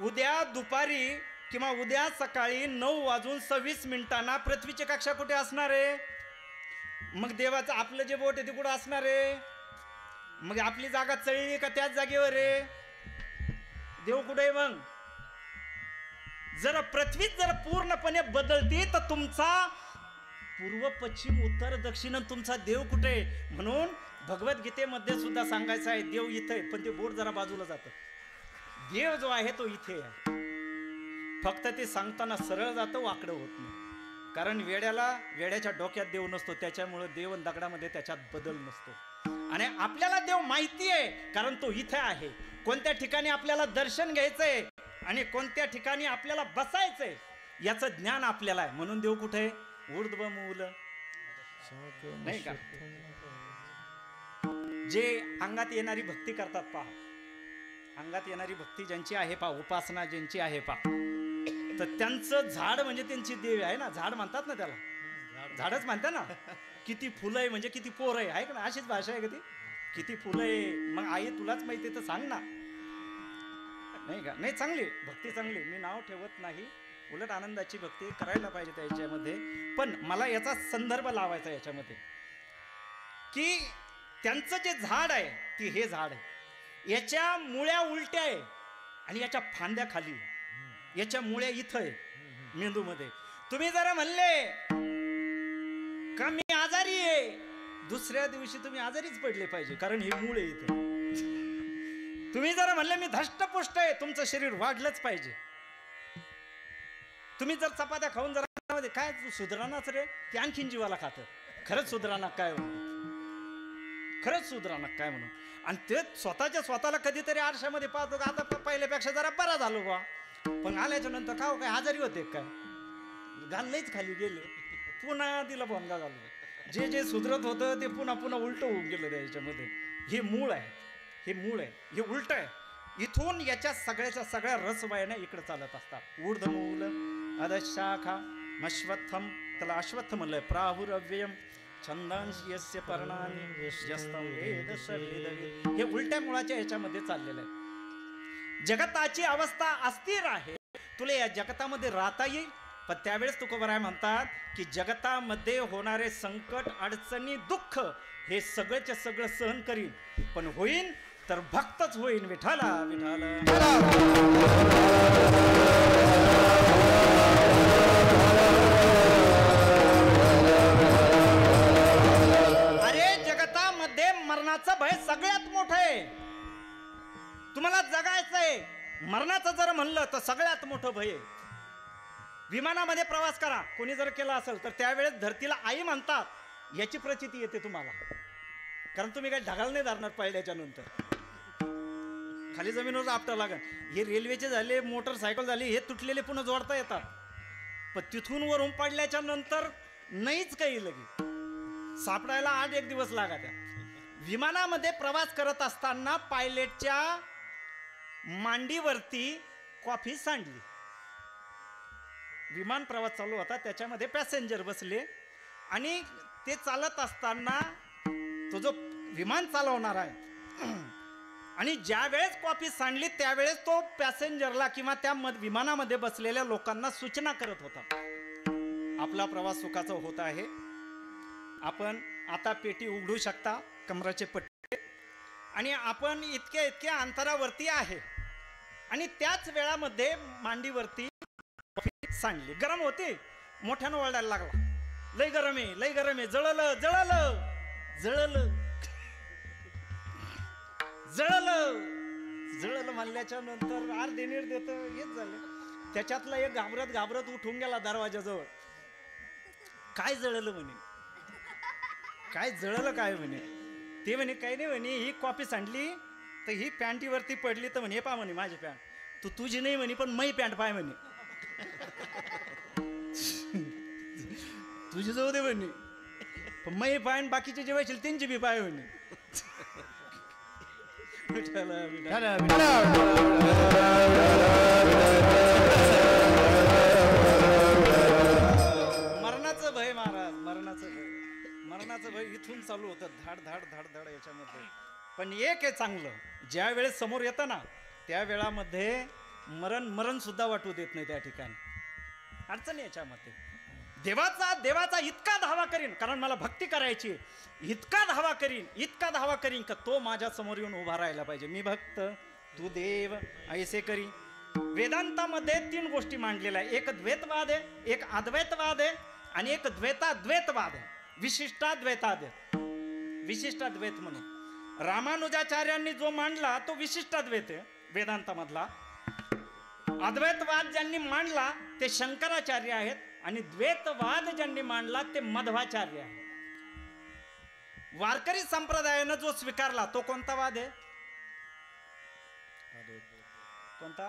उद्या दुपारी किंवा उद्या सकाळी 9 वाजून 26 मिनिटांना पृथ्वीची कक्षा कुठे असणार आहे? मग देवाचं आपलं जे बोट आहे ते कुठं असणार आहे? मग आपली जागा चळली का त्याच जागेवर आहे? देव कुठे आहे मग? जर पृथ्वीच जर पूर्णपणे बदलती तर तुमचा पूर्व, पश्चिम, उत्तर, दक्षिण तुमचा देव कुठे? म्हणून भगवद्गीतेमध्ये सुद्धा सांगायचं आहे देव इथे आहे, पण ते बोट जरा बाजूला जातं. देव जो आहे तो इथे आहे, फक्त ते सांगताना सरळ जातं, वाकडं होत नाही. कारण वेड्याच्या डोक्यात देव नसतो, त्याच्यामुळे देव दगडामध्ये त्याच्यात बदल नसतो. आणि आपल्याला देव माहिती आहे कारण तो इथे आहे. कोणत्या ठिकाणी आपल्याला दर्शन घ्यायचंय आणि कोणत्या ठिकाणी आपल्याला बसायचंय याचं ज्ञान आपल्याला आहे. म्हणून देव कुठे आहे? ऊर्ध्व मूल, नाही का? जे अंगात येणारी भक्ती करतात पहा, अंगात येणारी भक्ती ज्यांची आहे पहा, उपासना ज्यांची आहे पहा, तर त्यांचं झाड म्हणजे त्यांची देव आहे ना. झाड म्हणतात ना त्याला, झाडच म्हणतात ना. किती फुलं आहे म्हणजे किती पोर आहे का ना, अशीच भाषा आहे का ती? किती फुलं आहे. मग आई तुलाच माहिती तर सांग ना, नाही का? नाही, चांगली भक्ती चांगली, मी नाव ठेवत नाही, उलट आनंदाची भक्ती करायला पाहिजे त्याच्यामध्ये. पण मला याचा संदर्भ लावायचा याच्यामध्ये की त्यांचं जे झाड आहे ती हे झाड आहे, याच्या मुळ्या उलट्या आहे आणि याच्या फांद्या खाली, याच्या मुळ्या इथं आहे मेंदूमध्ये. तुम्ही जरा म्हणले का मी आजारी आहे, दुसऱ्या दिवशी तुम्ही आजारीच पडले पाहिजे, कारण हे मूळ आहे इथं. तुम्ही जरा म्हणले मी धष्टपुष्ट आहे, तुमचं शरीर वाढलंच पाहिजे. तुम्ही जर चपात्या खाऊन जरा काय सुधरानाच रे, ते आणखीन जीवाला खातं. खरंच सुधराना काय म्हणून, खरंच सुधराना काय म्हणून. आणि ते स्वतःला कधीतरी आरशामध्ये पाहतो का आता पहिल्यापेक्षा जरा बरा झालो बा, पण आल्याच्या नंतर का काय आजारी होते काय, घाललेच खाली गेले, पुन्हा तिला भोंगा घाललो. जे जे सुधरत होतं ते पुन्हा पुन्हा उलट होऊन गेलं त्याच्यामध्ये. हे मूळ आहे, हे मूळ आहे, हे उलट आहे. इथून याच्या सगळ्याच्या सगळ्या रसवायना इकडे चालत असतात. ऊर्ध्वमूल अधशाखा अश्वत्थम, त्याला अश्वत्थ म्हणलंय. प्राहुरव्ययम छंदांशी यस्य पर्णानि यस्तम वेद सर्वेदविद. हे उलट्या मुळाच्या याच्यामध्ये चाललेलं आहे. जगताची अवस्था अस्थिर आहे, तुला या जगतामध्ये राहता येईल. पण त्यावेळेस तुकोबराय म्हणतात की जगतामध्ये होणारे संकट, अडचणी, दुःख हे सगळंच्या सगळं सहन करीन, पण होईन तर भक्तच होईन. विठाला विठाला. अरे जगतामध्ये मरणाचं भय सगळ्यात मोठं आहे. तुम्हाला जगायचंय, मरणाचं जर म्हणलं तर सगळ्यात मोठं भय आहे. विमानामध्ये प्रवास करा, कोणी जर केला असेल तर त्यावेळेस धरतीला आई म्हणतात, याची प्रचिती येते तुम्हाला, कारण तुम्ही काही ढगाल नाही धरणार पडल्याच्या नंतर, खाली जमिनीवर आपटा लागेल. हे रेल्वेचे झाले, मोटरसायकल झाली, हे तुटलेले पुन्हा जोडता येतात, पण तिथून वरून पडल्याच्या नंतर नाहीच काही लगे सापडायला 8-1 दिवस लागत. विमानामध्ये प्रवास करत असताना पायलटच्या मांडीवरती कॉफी सांडली. विमान प्रवास चालू होता, त्याच्यामध्ये पॅसेंजर बसले आणि ते चालत असताना तो जो विमान चालवणार आहे आणि ज्या वेळेस कॉफी सांडली त्यावेळेस तो पॅसेंजरला किंवा त्या विमानामध्ये बसलेल्या लोकांना सूचना करत होता, आपला प्रवास सुखाचा होत आहे, आपण आता पेटी उघडू शकता, कमराचे पट्टे, आणि आपण इतक्या अंतरावरती आहे. आणि त्याच वेळामध्ये मांडीवरती सांडली, गरम होते, मोठ्यानं ओरडायला लागला, लय गरम आहे, लय गरम आहे, जळलं जळलं जळलं जळलं जळलं म्हणल्याच्या नंतर अर्धे निर्देत हेच झाले. त्याच्यातला एक घाबरत उठून गेला दरवाजाजवळ, काय जळलं म्हणे, काय जळलं काय म्हणे. ते म्हणे काही नाही म्हणे, ही कॉफी सांडली तर ही पॅन्टीवरती पडली तर म्हणे, हे पा म्हणे माझी पॅन्ट, तू तुझी नाही म्हणे पण मै पॅन्ट पाय म्हणे, तुझी जाऊ दे म्हणे पण मै पाय, बाकीचे जे व्हायचे त्यांची बी पाय म्हणे. मरणाचं भय महाराज, मरणाचं भय इथून चालू होतं, धाड धाड धाड धाड याच्यामध्ये. पण एक आहे चांगलं, ज्या वेळेस समोर येतं ना त्या वेळामध्ये मरण सुद्धा वाटू देत नाही. त्या ठिकाणी अडचण याच्यामध्ये देवाचा इतका धावा करीन, कारण मला भक्ती करायची, इतका धावा करीन का तो माझ्या समोर येऊन उभा राहायला पाहिजे. मी भक्त तू देव ऐसे करी. वेदांतामध्ये 3 गोष्टी मांडलेल्या आहे, एक द्वैतवाद आहे, एक अद्वैतवाद आहे आणि एक द्वैतवाद आहे, विशिष्टाद्वैत म्हणून. रामानुजाचार्यांनी जो मांडला तो विशिष्टाद्वैत आहे वेदांतामधला. अद्वैतवाद ज्यांनी मांडला ते शंकराचार्य आहेत आणि द्वैतवाद ज्यांनी मांडला ते मध्वाचार्य आहेत. वारकरी संप्रदायानं जो स्वीकारला तो कोणता वाद आहे? कोणता?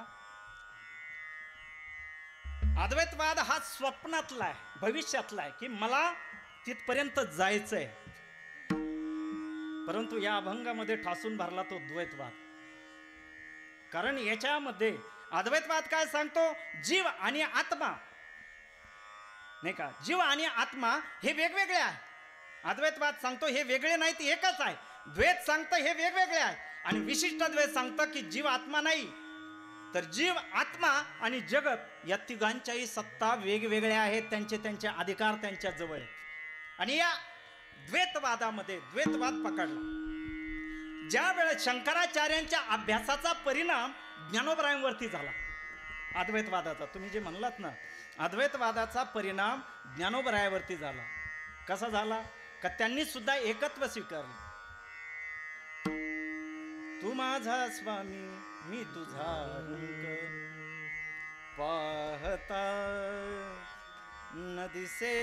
अद्वैतवाद हा स्वप्नातला आहे, भविष्यातला आहे, की मला तिथपर्यंत जायचंय. परंतु या अभंगामध्ये ठासून भरला तो द्वैतवाद. कारण याच्यामध्ये अद्वैतवाद काय सांगतो? जीव आणि आत्मा, नाही का, जीव आणि आत्मा हे वेगवेगळे आहे. अद्वैतवाद सांगतो हे वेगळे नाही, ते एकच आहे. द्वैत सांगतं हे वेगवेगळे आहे. आणि विशिष्ट द्वैत सांगतं की जीव आत्मा नाही, तर जीव आत्मा आणि जगत या तिघांच्याही सत्ता वेगवेगळ्या आहेत. त्यांचे त्यांचे अधिकार त्यांच्या जवळ आहेत. आणि या द्वैतवादामध्ये द्वैतवाद पकडला. ज्या वेळेस शंकराचार्यांच्या अभ्यासाचा परिणाम ज्ञानोबरायांवरती झाला, अद्वैतवादाचा, तुम्ही जे म्हणलात ना, अद्वैतवादाचा परिणाम ज्ञानोबरायावरती झाला. कसा झाला? का त्यांनी सुद्धा एकत्व स्वीकारलं. तू माझा स्वामी मी तुझा रंग पाहता नदीसे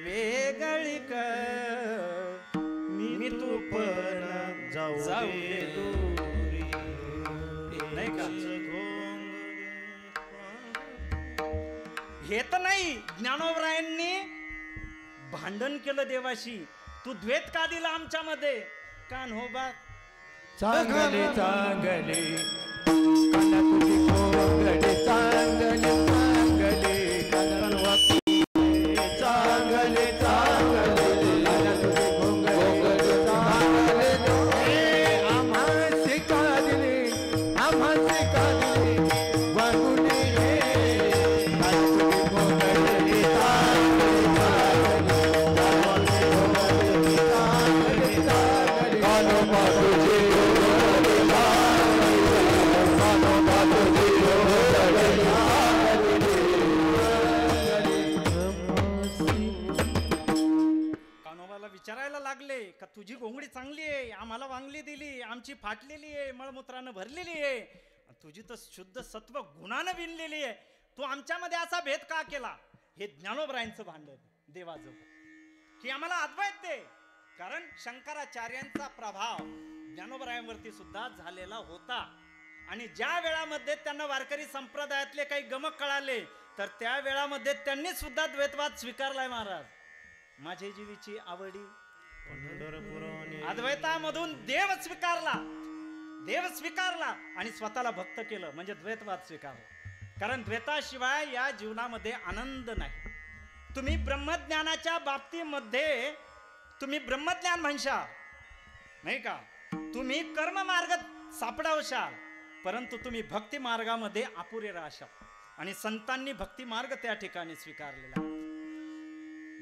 वेगळी कर मी तू पण जाऊ दे दूरी. नाही का? हे तर नाही, ज्ञानोबरायांनी भांडण केलं देवाशी. तू द्वैत का दिला आमच्यामध्ये? कान हो बा चांगले चांगले काना तुझी कोंगडे चांगले चांगले कानवापी चांगले चांगले काना तुझी कोंगडे चांगले आम्हा शिका दिले वागुने रे काना तुझी कोंगडे चांगले चांगले कानो तुझे विचारायला लागले का तुझी घोंगडी चांगली आहे, आम्हाला वांगली दिली, आमची फाटलेली आहे, मळमूत्रानं भरलेली आहे, तुझी तर शुद्ध सत्व गुणानं विणलेली आहे, तू आमच्यामध्ये असा भेद का केला? हे ज्ञानोबरायांचं भांडण देवाजवळ, की आम्हाला अद्वैत दे. कारण शंकराचार्यांचा प्रभाव ज्ञानोबरायांवरती सुद्धा झालेला होता. आणि ज्या वेळामध्ये त्यांना वारकरी संप्रदायातले काही गमक कळाले, तर त्या वेळामध्ये त्यांनी सुद्धा द्वैतवाद स्वीकारलाय. महाराज, माझे जीवीची आवडी अद्वैतामधून देव स्वीकारला आणि स्वतःला भक्त केलं, म्हणजे द्वैतवाद स्वीकारला. कारण द्वैताशिवाय या जीवनामध्ये आनंद नाही. तुम्ही ब्रह्मज्ञानाच्या बाबतीमध्ये तुम्ही ब्रह्मज्ञान म्हणशाल, नाही का, तुम्ही कर्म मार्ग सापडावशाल, परंतु तुम्ही भक्ती मार्गामध्ये अपुरे राहशाल. आणि संतांनी भक्ती मार्ग त्या ठिकाणी स्वीकारलेला.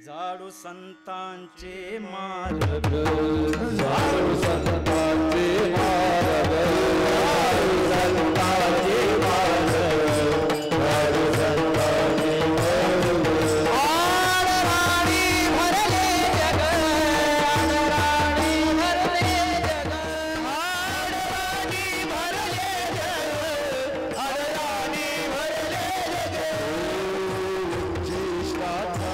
जाडू संतांचे मार्ग, जाडू संतांचे मार्ग, जाडू संतांचे मार्ग, जाडू संतांचे मार्ग. आडराणी भरले जग, आडराणी भरले जग, आडराणी भरले जग, आडराणी भरले जग. ज्येष्ठाचा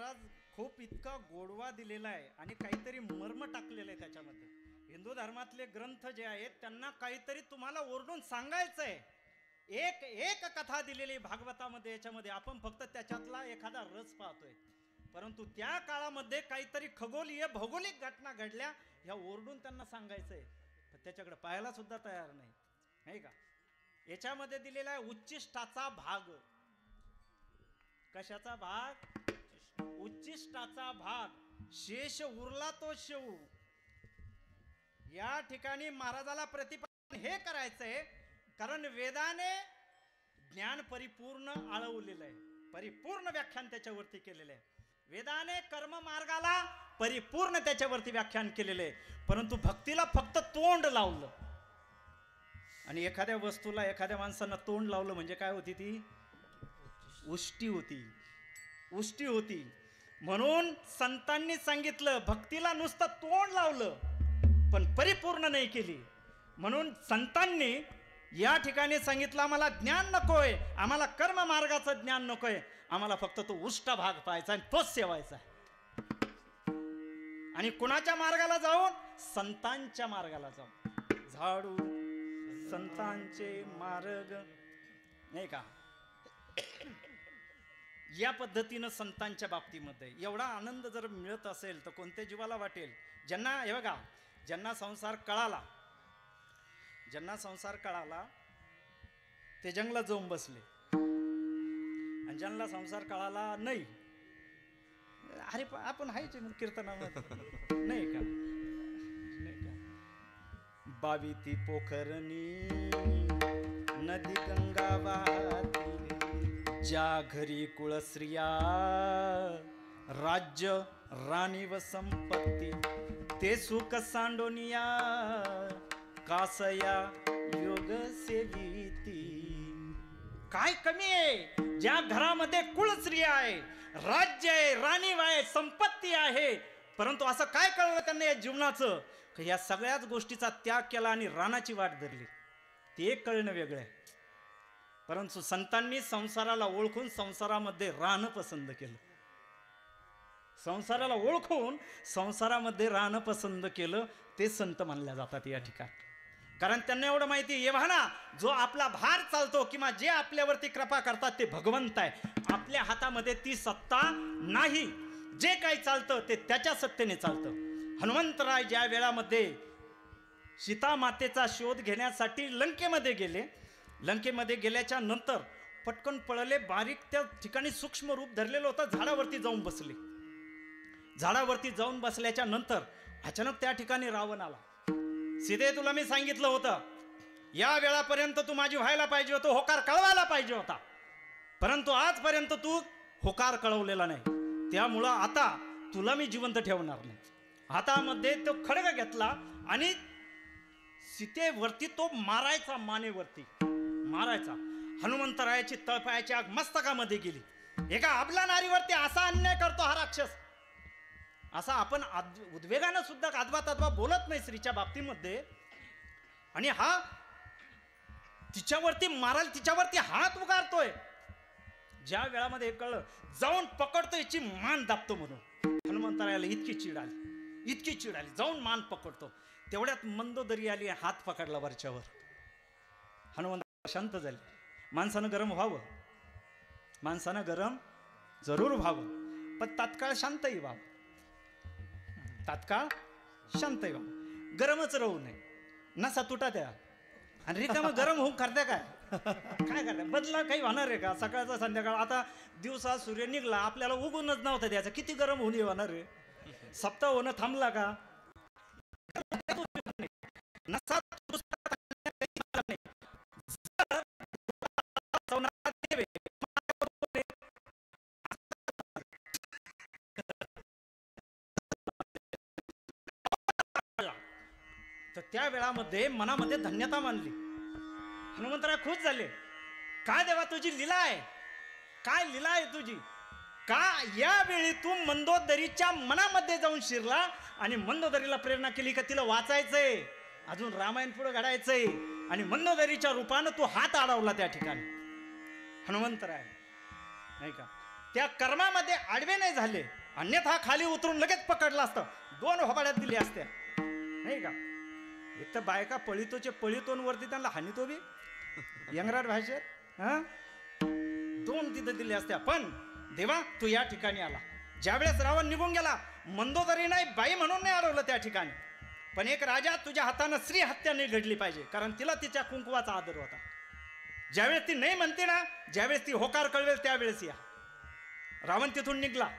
महाराज खूप इतका गोडवा दिलेला आहे आणि काहीतरी मर्म टाकलेलं आहे त्याच्यामध्ये. हिंदू धर्मातले ग्रंथ जे आहेत त्यांना काहीतरी तुम्हाला ओरडून सांगायचं आहे. एक एक कथा दिलेली भागवतामध्ये, याच्यामध्ये आपण फक्त त्याच्यातला एखादा रस पाहतोय, परंतु त्या काळामध्ये काहीतरी खगोलीय भौगोलिक घटना घडल्या, ह्या ओरडून त्यांना सांगायचंय, पण त्याच्याकडे पाहायला सुद्धा तयार नाही, नाही का. याच्यामध्ये दिलेला आहे उच्चिष्टाचा भाग. कशाचा भाग? उच्चिष्टाचा भाग. शेष उरला तो शेव. या ठिकाणी महाराजाला प्रतिपादन हे करायचंय, कारण वेदाने ज्ञान परिपूर्ण आळवलेलं आहे, परिपूर्ण व्याख्यान त्याच्यावरती केलेलं आहे. वेदाने कर्म मार्गाला परिपूर्ण त्याच्यावरती व्याख्यान केलेलं आहे, परंतु भक्तीला फक्त तोंड लावलं. आणि एखाद्या वस्तूला, एखाद्या माणसानं तोंड लावलं म्हणजे काय होती ती? उष्टी होती, उष्टी होती. म्हणून संतांनी सांगितलं, भक्तीला नुसतं तोंड लावलं पण परिपूर्ण नाही केली. म्हणून संतांनी या ठिकाणी सांगितलं, आम्हाला ज्ञान नकोय, आम्हाला कर्म मार्गाचं ज्ञान नकोय, आम्हाला फक्त तो उष्ट भाग पाहायचा आणि तोच सेवायचा. आणि कुणाच्या मार्गाला जाऊन? संतांच्या मार्गाला जाऊन. झाडू संतांचे मार्ग, नाही का. या पद्धतीनं संतांच्या बाबतीमध्ये एवढा आनंद जर मिळत असेल तर कोणत्या जीवाला वाटेल? ज्यांना, हे बघा, ज्यांना संसार कळाला, ज्यांना संसार कळाला ते जंगलात जाऊन बसले, आणि ज्यांना संसार कळाला नाही, अरे आपण हायचे मग कीर्तनामध्ये, नाही का, नाही का. बावी ती पोखरणी नदी गंगा वाहती, ज्या घरी कुळस्त्रिया राज्य राणी व संपत्ती, ते सुख सांडोनिया कासया योग सेविती. काय कमी आहे? ज्या घरामध्ये कुळस्त्रिया आहे, राज्य आहे, राणी आहे, संपत्ती आहे, परंतु असं काय कळलं त्यांना या जीवनाचं, की या सगळ्याच गोष्टीचा त्याग केला आणि रानाची वाट धरली. ते एक कळणं वेगळं आहे. परंतु संतांनी संसाराला ओळखून संसारामध्ये राहणं पसंत केलं. संसाराला ओळखून संसारामध्ये राहणं पसंत केलं, ते संत मानल्या जातात या ठिकाणी. कारण त्यांना एवढं माहिती आहे, येव्हाना जो आपला भार चालतो किंवा जे आपल्यावरती कृपा करतात ते भगवंत आहे. आपल्या हातामध्ये ती सत्ता नाही. जे काही चालतं ते त्याच्या सत्तेने चालतं. हनुमंतराय ज्या वेळामध्ये सीता मातेचा शोध घेण्यासाठी लंकेमध्ये गेले, लंकेमध्ये गेल्याच्या नंतर पटकन पळले, बारीक त्या ठिकाणी सूक्ष्म रूप धरलेलं होतं, झाडावरती जाऊन बसले. झाडावरती जाऊन बसल्याच्या नंतर अचानक त्या ठिकाणी रावण आला. सीते, तुला मी सांगितलं होतं, या वेळापर्यंत तू माझी व्हायला पाहिजे होतं, होकार कळवायला पाहिजे होता, परंतु आजपर्यंत तू होकार कळवलेला नाही, त्यामुळं आता तुला मी जिवंत ठेवणार नाही. हातामध्ये तो खडग घेतला आणि सीतेवरती तो मारायचा, मानेवरती मारायचा. हनुमंतरायाची तळपायाची आग मस्तकामध्ये गेली. एका अबला नारीवरती असा अन्याय करतो हा राक्षस. असा आपण उद्वेगानं सुद्धा आदवा बोलत नाही स्त्रीच्या बाबतीमध्ये. आणि हा तिच्यावरती मारायला, तिच्यावरती हात उगारतोय. ज्या वेळामध्ये कळलं, जाऊन पकडतो, याची मान दाबतो म्हणून हनुमंतरायाला इतकी चीड आली, इतकी चीड आली, जाऊन मान पकडतो. तेवढ्यात मंदोदरी आली, हात पकडला वरच्यावर. हनुमंत शांत झाले. माणसानं गरम व्हावं, माणसानं गरम जरूर व्हावं, पण तात्काळ शांतही व्हावं, तात्काळ शांतही व्हावं, गरमच राहू नये. नसा तुटा द्या आणि रिकामं गरम होऊन करत्या काय, काय करत्या? बदला काही होणार आहे का? सकाळचा संध्याकाळ, आता दिवसा सूर्य निघला, आपल्याला उगूनच नव्हता द्यायचा, किती गरम होऊन होणार आहे? सप्ताह होणं थांबला का? तर त्या वेळामध्ये मनामध्ये धन्यता मानली. हनुमंतराय खुश झाले. काय देवा तुझी लीला आहे, काय लीला आहे तुझी, का यावेळी तू मंदोदरीच्या मनामध्ये जाऊन शिरला आणि मंदोदरीला प्रेरणा केली का तिला वाचायचंय, अजून रामायण पुढे घडायचंय, आणि मंदोदरीच्या रूपानं तू हात अडवला त्या ठिकाणी. हनुमंतराय नाही का त्या कर्मामध्ये आडवे नाही झाले, अन्यथा खाली उतरून लगेच पकडला असतं, 2 होबाड्यात दिली असत्या नाही का. एक तर बायका पळितोचे पळितोन वरती त्यांना हानितो बी यंगराट भाषेत 2 तिथं दिले असत्या. पण देवा तू या ठिकाणी आला. ज्यावेळेस रावण निघून गेला, मंदोदरी नाही बाई म्हणून नाही अडवलं त्या ठिकाणी. पण एक राजा तुझ्या हातानं स्त्री हत्या नाही घडली पाहिजे, कारण तिला तिच्या कुंकुवाचा आदर होता. ज्यावेळेस ती नाही म्हणते ना, ज्यावेळेस ती होकार कळवेल त्यावेळेस या. रावण तिथून निघला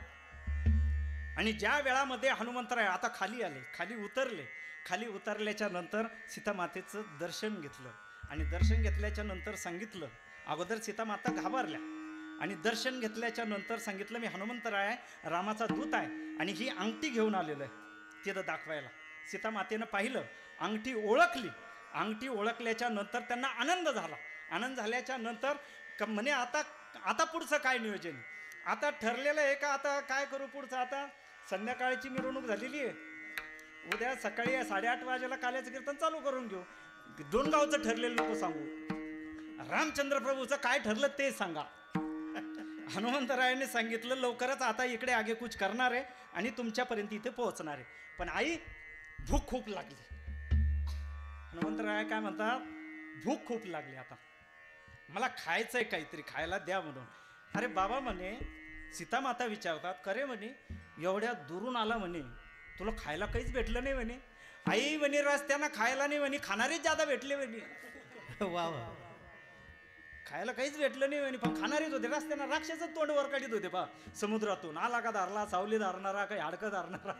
आणि ज्या वेळामध्ये हनुमंतराय आता खाली आले, खाली उतरले. खाली उतरल्याच्या नंतर सीतामातेचं दर्शन घेतलं आणि दर्शन घेतल्याच्या नंतर सांगितलं. अगोदर सीतामाता घाबरल्या आणि दर्शन घेतल्याच्या नंतर सांगितलं मी हनुमंतराय रामाचा दूत आहे आणि ही अंगठी घेऊन आलेलो आहे तिथं दाखवायला. सीतामातेनं पाहिलं, अंगठी ओळखली. अंगठी ओळखल्याच्या नंतर त्यांना आनंद झाला. आनंद झाल्याच्या नंतर म्हणे आता पुढचं काय नियोजन, आता ठरलेलं आहे का, आता काय करू पुढचं. आता संध्याकाळची मिरवणूक झालेली आहे, उद्या सकाळी 8:30 वाजेला काल्याचं कीर्तन चालू करून घेऊ. 2 गावचं ठरलेलं नको सांगू, रामचंद्र प्रभूचं काय ठरलं ते सांगा. हनुमंतरायाने सांगितलं लवकरच आता इकडे आगेकूच करणार आहे आणि तुमच्यापर्यंत इथे पोहोचणार आहे. पण आई भूक खूप लागली. हनुमंतराय काय म्हणतात, भूक खूप लागली, आता मला खायचंय, काहीतरी खायला द्या म्हणून. अरे बाबा म्हणे, सीतामाता विचारतात, करे म्हणे एवढ्या दुरून आला म्हणे, तुला खायला काहीच भेटलं नाही म्हणे. आई म्हणे रस्त्यानं खायला नाही म्हणे, खाणारेच जादा भेटले म्हणे. वा वा, खायला काहीच भेटलं नाही म्हणे, पण खाणारेच होते. रस्त्यानं राक्षसच तोंड वर काढीत होते पा समुद्रातून. आला का धरला, सावली धरणारा, काही हाडकं धरणारा,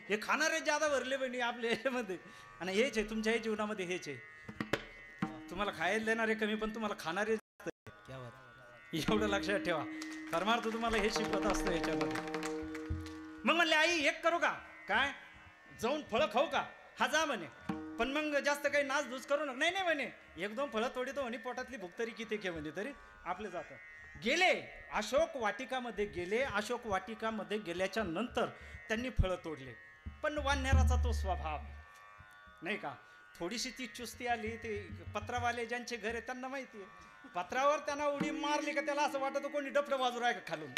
हे खाणारेच जादा भरले म्हणे आपल्या ह्याच्यामध्ये. आणि हेच आहे तुमच्याही जीवनामध्ये, हेच आहे. तुम्हाला खायला देणारे कमी, पण तुम्हाला खाणारे एवढं लक्षात ठेवा. परमार्थ तुम्हाला हे शिकवत असतो याच्यामध्ये. मग म्हणले आई एक करू का, काय जाऊन फळं खाऊ का. हा जा म्हणे, पण मग जास्त काही नाचधूस करू नका. नाही म्हणे, 1-2 फळं तोडीतो म्हणे, पोटातली भूक तरी किती घे म्हणजे तरी आपलं जातं. गेले अशोक वाटिकामध्ये गेले. अशोक वाटिकामध्ये गेल्याच्या नंतर त्यांनी फळं तोडले. पण वानराचा तो स्वभाव नाही का, थोडीशी ती चुस्ती आली. ते पत्रावाले ज्यांचे घर आहे त्यांना माहिती आहे, पत्रावर त्यांना उडी मारली का त्याला असं वाटतं कोणी डफडं बाजूला आहे का खालून.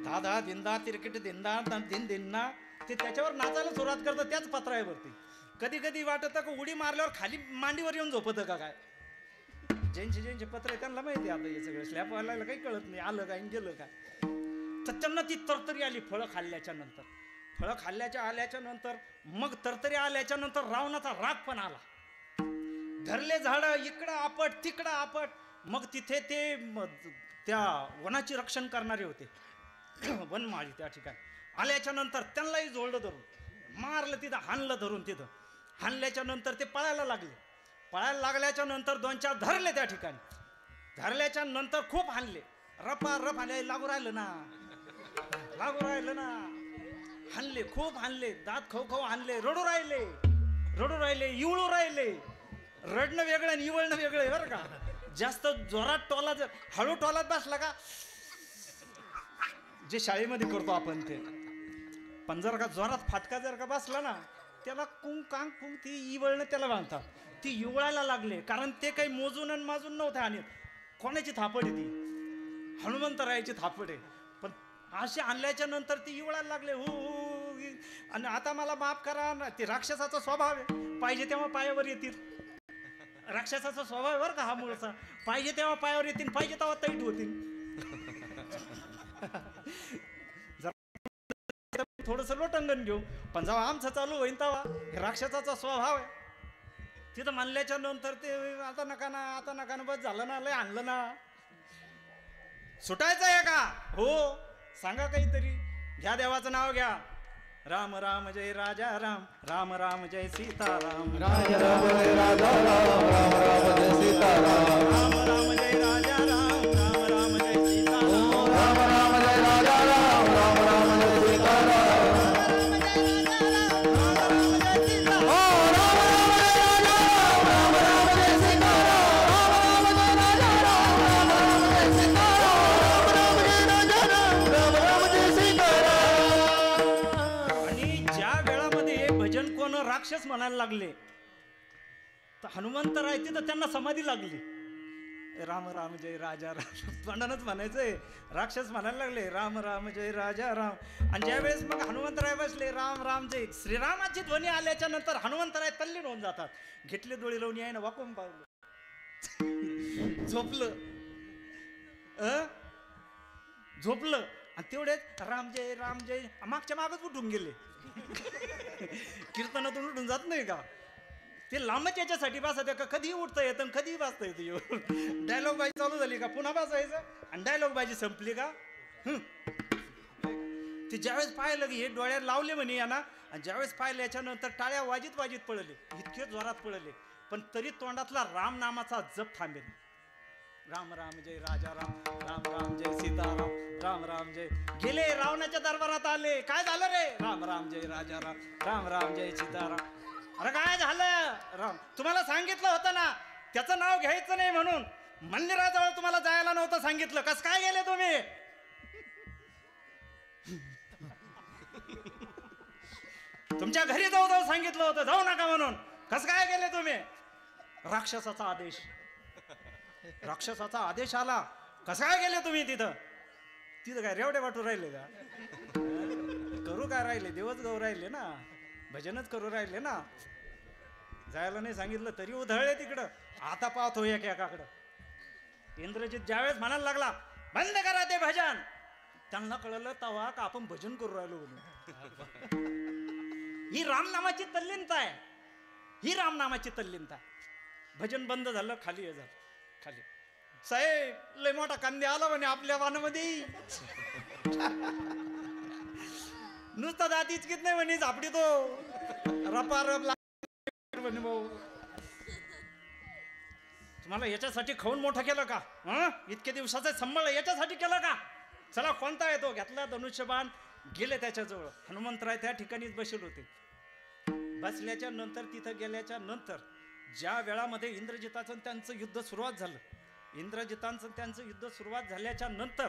दादा दिंदा तिरकिट दिंदा दिन दिन्ना, ते त्याच्यावर नाचायला सुरुवात करतं त्याच पत्रावरती. कधी कधी वाटतं का उडी मारल्यावर खाली मांडीवर येऊन झोपतं का काय. ज्यांचे पत्र आहे त्यांना माहिती आहे आता हे सगळं. स्लॅब वालायला काही कळत नाही, आलं काय गेलं काय. तर त्यांना ती तरतरी आली फळं खाल्ल्याच्या नंतर. फळं खाल्ल्याच्या आल्याच्या नंतर मग तरतरी आल्याच्या नंतर रावणाचा राग पण आला. धरले झाडं इकडं आपट तिकडं आपट. मग तिथे ते त्या वनाची रक्षण करणारे होते वनमाळी, त्या ठिकाणी आल्याच्या नंतर त्यांनाही जोडलं धरून मारलं, तिथं हाणलं धरून. तिथं हाणल्याच्या नंतर ते पळायला लागले. पळायला लागल्याच्या नंतर 2-4 धरले त्या ठिकाणी. धरल्याच्या नंतर खूप हाणले, रपा रप हाणले, लागू राहिलं ना, लागू राहिलं ना. हाणले, खूप हाणले, दात खाऊ हाणले, रडू राहिले, इवळू राहिले. रडणं वेगळं आणि इवळणं वेगळं आहे बरं का. जास्त जोरात टोला, जर हळू टोलात बसला का, जे शाळेमध्ये करतो आपण ते, पण जर का जोरात फाटका जर का बसला ना, त्याला कुंग ती इवळणं त्याला बांधतात. ती इवळायला लागले, कारण ते काही मोजून आणि माजून नव्हते. आणि कोणाची थापड आहे ती, हनुमंतरायाची थापड आहे. पण असे आणल्याच्या नंतर ती इवळायला लागले. आणि आता मला माफ करा ना, ते राक्षसाचा स्वभाव आहे, पाहिजे तेव्हा पायावर येतील. राक्षसाचा स्वभाव बरं का हा मूळचा, पाहिजे तेव्हा पायावर येतील, पाहिजे तेव्हा तैट होतील. थोडस लोटंगण घेऊ, पण जेव्हा आमचं चालू होईन तेव्हा हे राक्षसाचा स्वभाव आहे. तिथं मानल्याच्या नंतर ते आता नका ना बस झालं ना, लय आणलं ना, सुटायचं आहे का, हो सांगा काहीतरी, घ्या देवाचं नाव घ्या. राम राम जय राजा राम, राम राम जय सीताराम, राम राम जय राजा राम, राम राम जय सीताराम, राम राम जय राजा राम, राम राम जय सीताराम, राम राम जय राजा राम, राम राम जय सीताराम, राक्षस म्हणायला लागले तर हनुमंतराय तिथं त्यांना समाधी लागली. राम राम जय राजा राम तोंडानच म्हणायचंय. राक्षस म्हणायला लागले राम राम जय राजा राम. आणि ज्यावेळेस मग हनुमंतराय बसले राम राम जय, श्रीरामाची ध्वनी आल्याच्या नंतर हनुमंतराय तल्लीन होऊन जातात. घेतले डोळे लावून आहे ना वाकून पावलं, झोपलं झोपलं. आणि तेवढेच राम जय मागच्या मागच उठून गेले. कीर्तनातून उठून जात नाही का ते लांबच याच्यासाठी बसत का कधी उठता येतं कधी वाचता येतं. डायलॉग बाजी चालू झाली का पुन्हा बसायचं आणि डायलॉग बाजी संपली का. ते ज्यावेळेस पाहिलं की हे डोळ्यात लावले म्हणे यांना, आणि ज्यावेळेस पाहिलं याच्यानंतर टाळ्या वाजीत पळले, इतके जोरात पळले, पण तरी तोंडातला राम नामाचा जप थांबेल. राम राम जय राजा राम, राम राम जय सीताराम, राम राम जय. गेले रावणाच्या दरबारात आले, काय झालं रे. राम राम जय राजा राम, राम राम जय सीताराम. अरे काय झालं राम, तुम्हाला सांगितलं होतं ना त्याचं नाव घ्यायचं नाही म्हणून. मंदिराजवळ तुम्हाला जायला नव्हतं सांगितलं, कस काय गेले तुम्ही. तुमच्या घरी जाऊ सांगितलं होतं, जाऊ नका म्हणून, कस काय गेले तुम्ही. राक्षसाचा आदेश, राक्षसाचा आदेश आला, कसा काय गेले तुम्ही तिथं. तिथं काय रेवडे वाटू राहिले का, करू काय राहिले, देवच गाऊ राहिले ना, भजनच करू राहिले ना. जायला नाही सांगितलं तरी उधळले तिकडं. आता पाहतो एकाकडं. इंद्रजित ज्यावेळेस म्हणायला लागला बंद करा ते भजन, त्यांना कळलं तवा का आपण भजन करू राहिलो म्हणून. ही रामनामाची तल्लीनता आहे, ही रामनामाची तल्लीनता. भजन बंद झालं, खाली हे झालं. खाली साहेब लय मोठा कांदे आला म्हणे आपल्या वानामध्ये. नुसता दातीच कित नाही म्हणे झापडी तो रपारप म्हणे. भाऊ तुम्हाला याच्यासाठी खाऊन मोठं केलं का, इतके दिवसाचं संबळ याच्यासाठी केलं का. चला कोणता आहे तो. घेतला धनुष्यबाण, गेले त्याच्याजवळ. हनुमंतराय त्या ठिकाणीच बसले होते. बसल्याच्या नंतर तिथं गेल्याच्या नंतर ज्या वेळामध्ये इंद्रजिताचं त्यांचं युद्ध सुरुवात झालं, इंद्रजितांचं त्यांचं युद्ध सुरुवात झाल्याच्या नंतर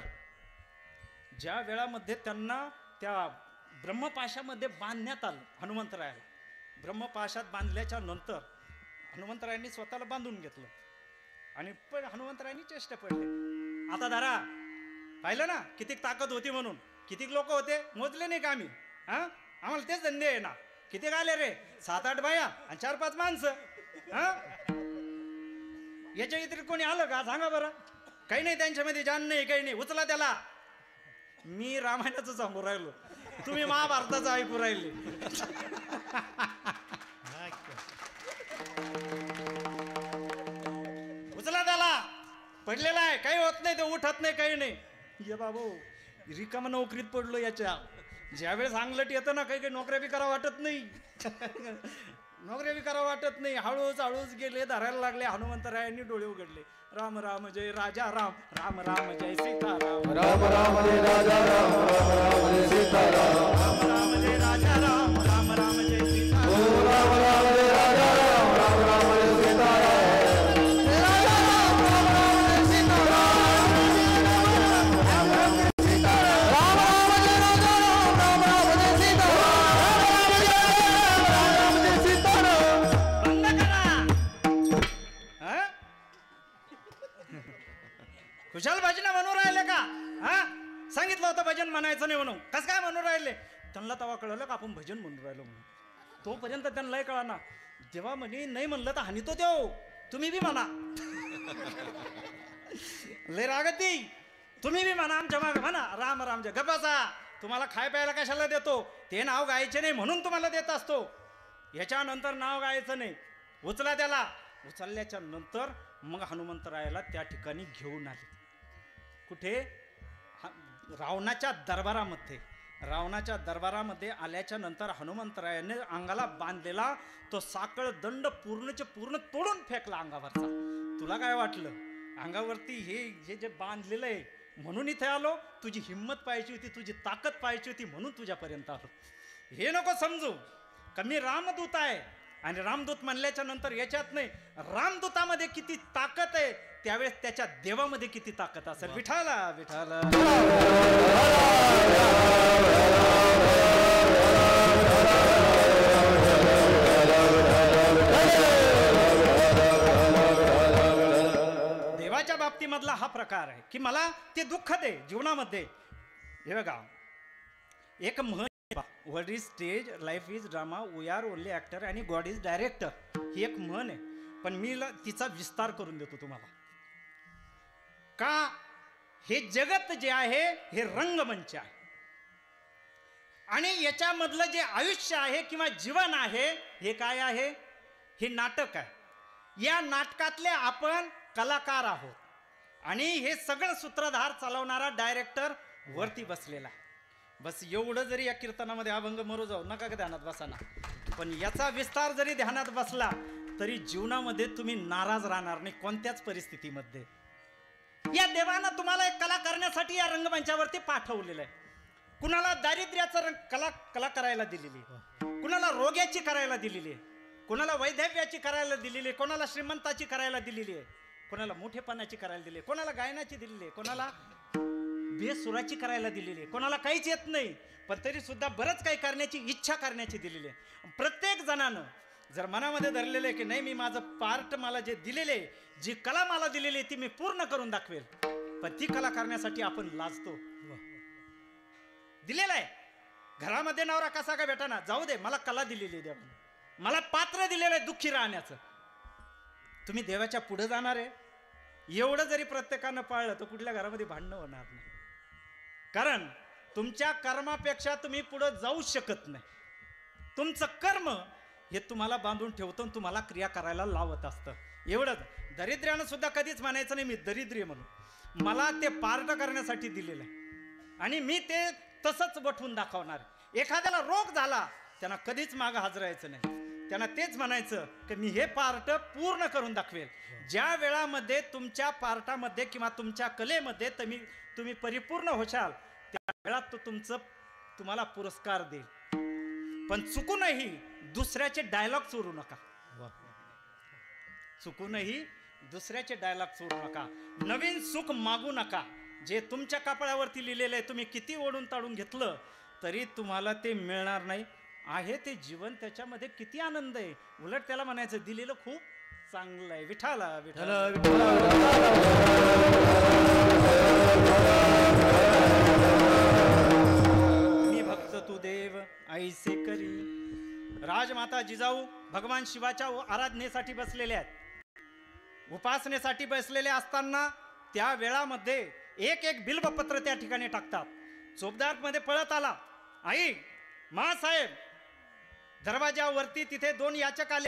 ज्या वेळामध्ये त्यांना त्या ब्रह्मपाशामध्ये बांधण्यात आलं हनुमंतरायाला. ब्रह्मपाशात बांधल्याच्या नंतर हनुमंतरायांनी स्वतःला बांधून घेतलं आणि पण हनुमंतरायांनी चेष्टा पडले. आता दारा पाहिलं ना किती ताकद होती म्हणून. किती लोक होते मोजले नाही का आम्ही, आम्हाला तेच धंदे आहे ना. किती आले रे, 7-8 बाया आणि 4-5 माणसं. याच्या व्यतिरिक्त कोणी आलं का सांगा बरं. काही नाही त्यांच्यामध्ये जाण नाही, काही नाही. उचला त्याला. मी रामायणाचं सांगू राहिलो, तुम्ही महाभारताचं ऐकू राहिले. उचला त्याला, पडलेला आहे, काही होत नाही, ते उठत नाही, काही नाही. ये बाबू रिकामा नोकरीत पडलो याच्या. ज्यावेळेस अंगलट येतं ना, काही काही नोकऱ्या बी करा वाटत नाही. नोकऱ्या बी करा वाटत नाही. हळूच गेले, धरायला लागले. हनुमंतरायांनी डोळे उघडले. राम राम जय राजा राम, राम राम जय सीताराम, राम राम जय राजा राम, राम राम जय सीताराम, राम राम जय राजा राम, राम राम जय सीताराम, राम राम जय राजा राम, राम राम जय सीताराम. खुशाल भजन म्हणून राहिले का. सांगितलं होतं भजन म्हणायचं नाही म्हणून, कसं काय म्हणून राहिले. त्यांना तेव्हा कळलं का आपण भजन म्हणून राहिलो म्हणून. तोपर्यंत त्यांना लय कळा ना. जेव्हा म्हणे नाही म्हणलं तर हानी तो देव, तुम्ही बी म्हणा. लय रागती, तुम्ही बी म्हणा आमच्या मागे म्हणा राम राम जय. गप्पाचा तुम्हाला खाय प्यायला कशाला देतो, ते नाव गायचे नाही म्हणून तुम्हाला देत असतो. याच्यानंतर नाव गायचं नाही. उचला त्याला. उचलल्याच्या नंतर मग हनुमंतरायाला त्या ठिकाणी घेऊन आले. कुठे, रावणाच्या दरबारामध्ये. रावणाच्या दरबारामध्ये आल्याच्या नंतर हनुमंतरायाने अंगाला बांधलेला तो साखळ दंड पूर्णचे पूर्ण तोडून फेकला अंगावरचा. तुला काय वाटलं अंगावरती हे जे बांधलेलं आहे म्हणून इथे आलो, तुझी हिंमत पाहिजे होती, तुझी ताकद पाहिजे होती म्हणून तुझ्यापर्यंत आलो. हे नको समजू का मी रामदूत आहे. आणि रामदूत म्हणल्याच्या नंतर याच्यात नाही, रामदूतामध्ये किती ताकद आहे त्यावेळेस त्याच्या देवामध्ये किती ताकद असेल. विठाला विठाला देवाच्या मधला हा प्रकार आहे की मला ते दुःख दे जीवनामध्ये. हे बघा एक म्हण, world is stage, life is drama, we are only actor आणि गॉड इज डायरेक्टर, ही एक म्हण आहे. पण मी तिचा विस्तार करून देतो तुम्हाला. का हे जगत जे आहे हे रंगमंच आहे आणि याच्यामधलं जे आयुष्य आहे किंवा जीवन आहे हे काय आहे, हे नाटक आहे. या नाटकातले आपण कलाकार आहोत आणि हे सगळं सूत्रधार चालवणारा डायरेक्टर वरती बसलेला आहे. बस एवढं जरी या कीर्तनामध्ये अभंग मरू जाऊ नका का ध्यानात बसाना. पण याचा विस्तार जरी ध्यानात बसला तरी जीवनामध्ये तुम्ही नाराज राहणार नाही कोणत्याच परिस्थितीमध्ये. या देवानं तुम्हाला एक कला करण्यासाठी या रंगमंचावरती पाठवलेलं आहे. कुणाला दारिद्र्याचं कला करायला दिलेली आहे, कुणाला रोग्याची करायला दिलेली आहे, कोणाला वैधव्याची करायला दिलेली आहे, कोणाला श्रीमंताची करायला दिलेली आहे, कोणाला मोठेपणाची करायला दिली आहे, कोणाला गायनाची दिलेली आहे, कोणाला बेसुराची करायला दिलेली आहे, कोणाला काहीच येत नाही पण तरी सुद्धा बरंच काही करण्याची इच्छा करण्याची दिलेली आहे. प्रत्येक जणानं जर मनामध्ये धरलेलं आहे की नाही मी माझं पार्ट मला जे दिलेले जी कला मला दिलेली आहे ती मी पूर्ण करून दाखवेल, पण ती कला करण्यासाठी आपण लाजतो. दिलेला आहे घरामध्ये नवरा कसा का भेटा ना, जाऊ दे मला कला दिलेली आहे देवाने, मला पात्र दिलेलं आहे दुःखी राहण्याचं. तुम्ही देवाच्या पुढे जाणार आहे एवढं जरी प्रत्येकानं पाळलं तर कुठल्या घरामध्ये भांडणं होणार नाही. कारण तुमच्या कर्मापेक्षा तुम्ही पुढे जाऊ शकत नाही. तुमचं कर्म हे तुम्हाला बांधून ठेवतं, तुम्हाला क्रिया करायला लावत असतं. एवढंच. दरिद्र्यानं सुद्धा कधीच म्हणायचं नाही मी दरिद्री म्हणून, मला ते पार्ट करण्यासाठी दिलेलं आहे आणि मी ते तसंच बठवून दाखवणार. एखाद्याला रोग झाला त्यांना कधीच मागं हाजरायचं नाही, त्यांना तेच म्हणायचं की मी हे पार्ट पूर्ण करून दाखवेल. ज्या वेळामध्ये तुमच्या पार्टामध्ये किंवा तुमच्या कलेमध्ये तुम्ही परिपूर्ण होशाल त्या वेळात तो तुम्हाला पुरस्कार देईल. पण चुकूनही दुसऱ्याचे डायलॉग चोरू नका, चुकूनही दुसऱ्याचे डायलॉग चोरू नका, नवीन सुख मागू नका. जे तुमच्या कपाळावरती लिहिलेलं आहे तुम्ही किती ओढून ताडून घेतलं तरी तुम्हाला ते मिळणार नाही. आहे ते जीवन त्याच्यामध्ये किती आनंद आहे, उलट त्याला म्हणायचं दिलेलं खूप चांगलं आहे. विठाला विठाला मी भक्त तू देव ऐसे करी. राजमाता जिजाऊ भगवान शिवाच्या आराधनेसाठी बसलेले आहेत, उपासनेसाठी बसलेले असताना त्या वेळामध्ये एक एक बिल्वपत्र त्या ठिकाणी टाकतात. चोपदार मध्ये पळत आला, आई मासाहेब दरवाजावरती तिथे 2 याचक आले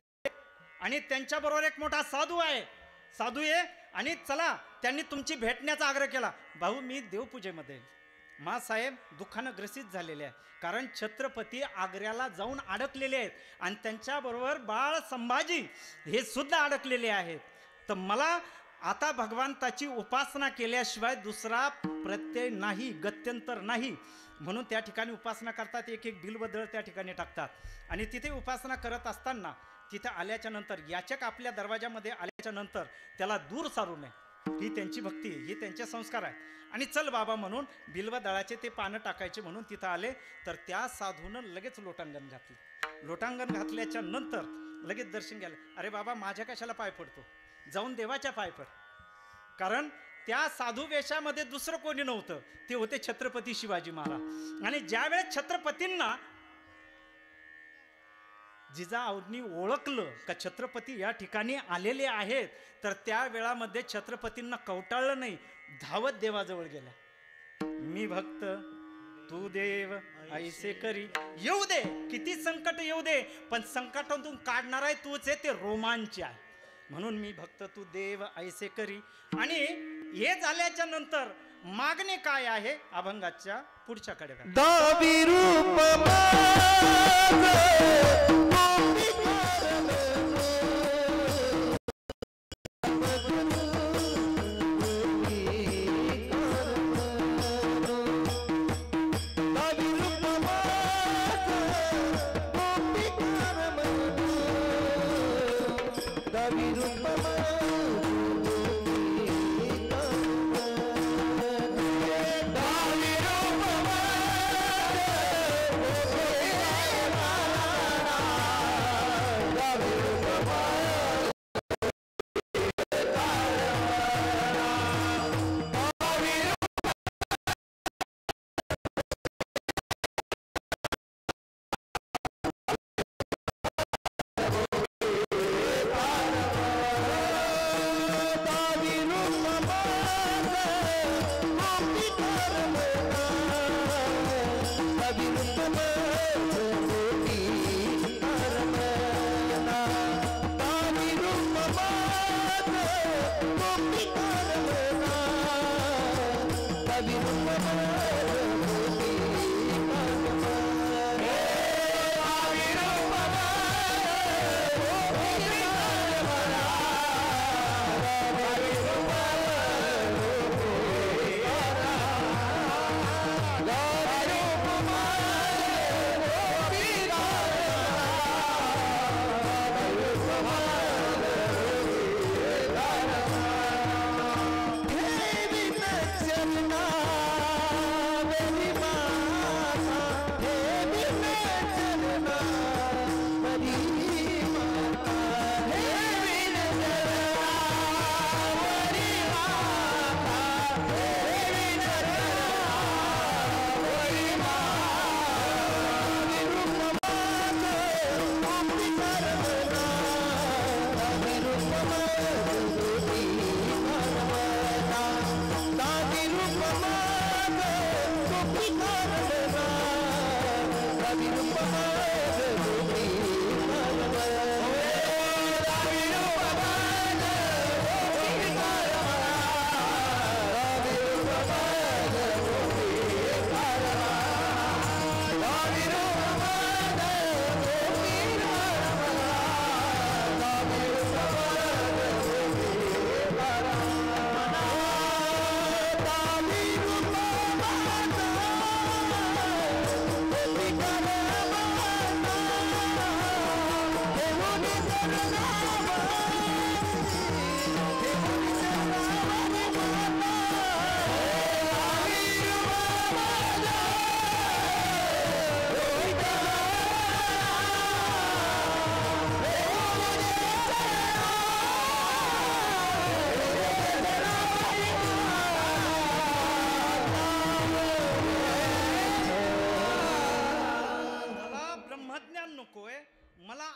आणि त्यांच्या बरोबर एक मोठा साधू आहे आणि चला त्यांनी तुमची भेटण्याचा आग्रह केला. भाऊ मी देवपूजेमध्ये. मासाहेब दुःखानं ग्रसित झालेले आहे कारण छत्रपती आग्र्याला जाऊन अडकलेले आहेत आणि त्यांच्या बरोबर बाळ संभाजी हे सुद्धा अडकलेले आहेत. तर मला आता भगवंताची उपासना केल्याशिवाय दुसरा प्रत्यय नाही, गत्यंतर नाही, म्हणून त्या ठिकाणी उपासना करतात. एक एक बिल्वदळ त्या ठिकाणी टाकतात आणि तिथे उपासना करत असताना तिथे आल्याच्या नंतर याचक आपल्या दरवाजामध्ये आल्याच्या नंतर त्याला दूर सारू नये, ही त्यांची भक्ती, ही त्यांचे संस्कार आहे. आणि चल बाबा म्हणून बिल्वदळाचे ते पानं टाकायचे म्हणून तिथं आले. तर त्या साधूनं लगेच लोटांगण घातलं. लोटांगण घातल्याच्या नंतर लगेच दर्शन घ्यायला, अरे बाबा माझ्या कशाला पाय पडतो, जाऊन देवाच्या पाय पड. कारण त्या साधू वेशामध्ये दुसरं कोणी नव्हतं, ते होते छत्रपती शिवाजी महाराज. आणि ज्यावेळेस छत्रपतींना जिजाऊंनी ओळखलं का छत्रपती या ठिकाणी आलेले आहेत तर त्या वेळामध्ये छत्रपतींना कवटाळलं नाही, धावत देवाजवळ गेला. मी भक्त तू देव ऐसे करी. येऊ दे किती संकट येऊ दे पण संकटातून काढणारा तूच आहे, ते रोमांच आहे. म्हणून मी भक्त तू देव ऐसे करी. आणि हे झाल्याच्या नंतर मागणी काय आहे अभंगाच्या पुढच्याकडे. दावी रूप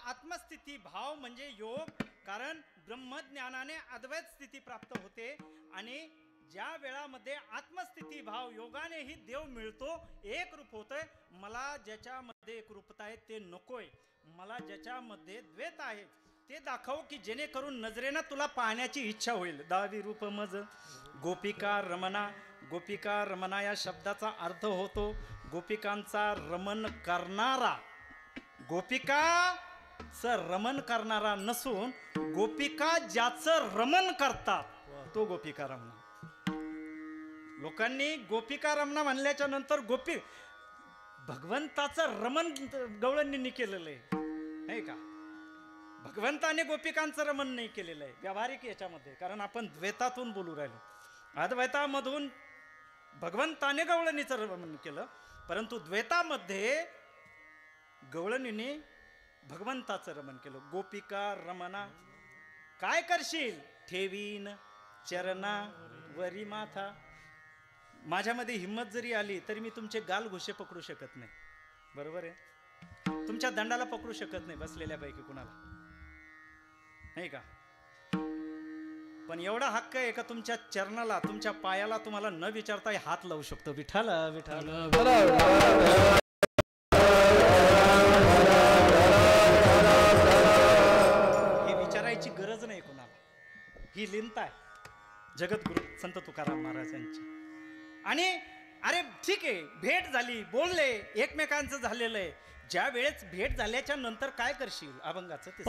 आत्मस्थिती भाव म्हणजे योग, कारण ब्रह्मज्ञानाने अद्वैत स्थिती प्राप्त होते आणि ज्या वेळामध्ये आत्मस्थिती भाव योगानेही देव मिळतो, एक रूप होतंय. मला ज्याच्यामध्ये एक रूपता आहे ते नकोय, मला ज्याच्यामध्ये द्वैत आहे ते दाखव की जेणेकरून नजरेनं तुला पाहण्याची इच्छा होईल. दावी रूप मज गोपिका रमणा. गोपिका रमणा या शब्दाचा अर्थ होतो गोपिकांचा रमण करणारा. गोपिकाचं रमण करणारा नसून गोपिका ज्याचं रमण करतात तो गोपिका रमणा. लोकांनी गोपिका रमणा म्हणल्याच्या नंतर भगवंताचं रमण गवळणींनी केलेलं आहे, नाही का? भगवंताने गोपिकांचं रमण नाही केलेलं आहे व्यावहारिक याच्यामध्ये, कारण आपण द्वैतातून बोलू राहिलो. अद्वैतामधून भगवंताने गवळणीचं रमण केलं, परंतु द्वैतामध्ये गवळणीने भगवंताचं रमण केलं. गोपिका रमणा. काय करशील? ठेवीन चरणा वरी माथा. माझ्यामध्ये हिंमत जरी आली तरी मी तुमचे गाल घुशे पकडू शकत नाही, बरोबर आहे? तुमच्या दंडाला पकडू शकत नाही बसलेल्यापैकी कुणाला, नाही का? पण एवढा हक्क आहे का तुमच्या चरणाला, तुमच्या पायाला तुम्हाला न विचारता हात लावू शकतो. विठाल विठाल हे विचारायची गरज नाही कोणाला. ही लिनता आहे जगद्गुरु संत तुकाराम महाराजांची. आणि अरे ठीक आहे, भेट झाली, बोलले, एकमेकांचं झालेलं आहे. ज्या वेळेस भेट झाल्याच्या नंतर काय करशील? अभंगाचं ते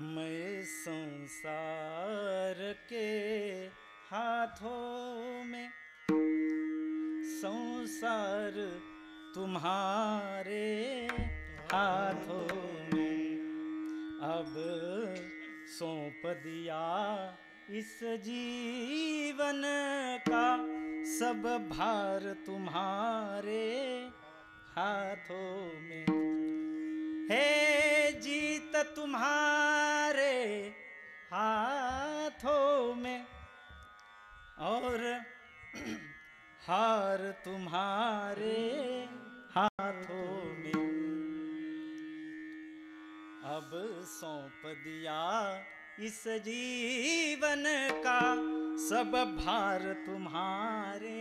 मैं संसार के हाथों में, संसार तुम्हारे हाथों में, अब सौंप दिया इस जीवन का सब भार तुम्हारे हाथों में। है जीत तुम्हारे हाथों में और हार तुम्हारे हाथों में, अब सौंप दिया इस जीवन का सब भार तुम्हारे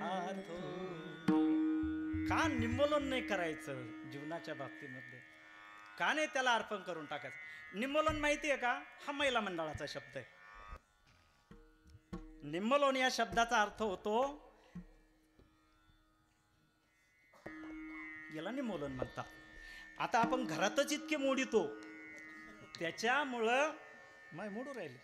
हाथों में। का निम्मोलन नाही करायचं जीवनाच्या बाबतीमध्ये? का नाही त्याला अर्पण करून टाकायचं? निम्मोलन माहिती आहे का? हा महिला मंडळाचा शब्द आहे. निम्मोलन या शब्दाचा अर्थ होतो, याला निम्मोलन म्हणतात. आता आपण घरातच इतके मोडितो त्याच्यामुळं माय मोडू राहिले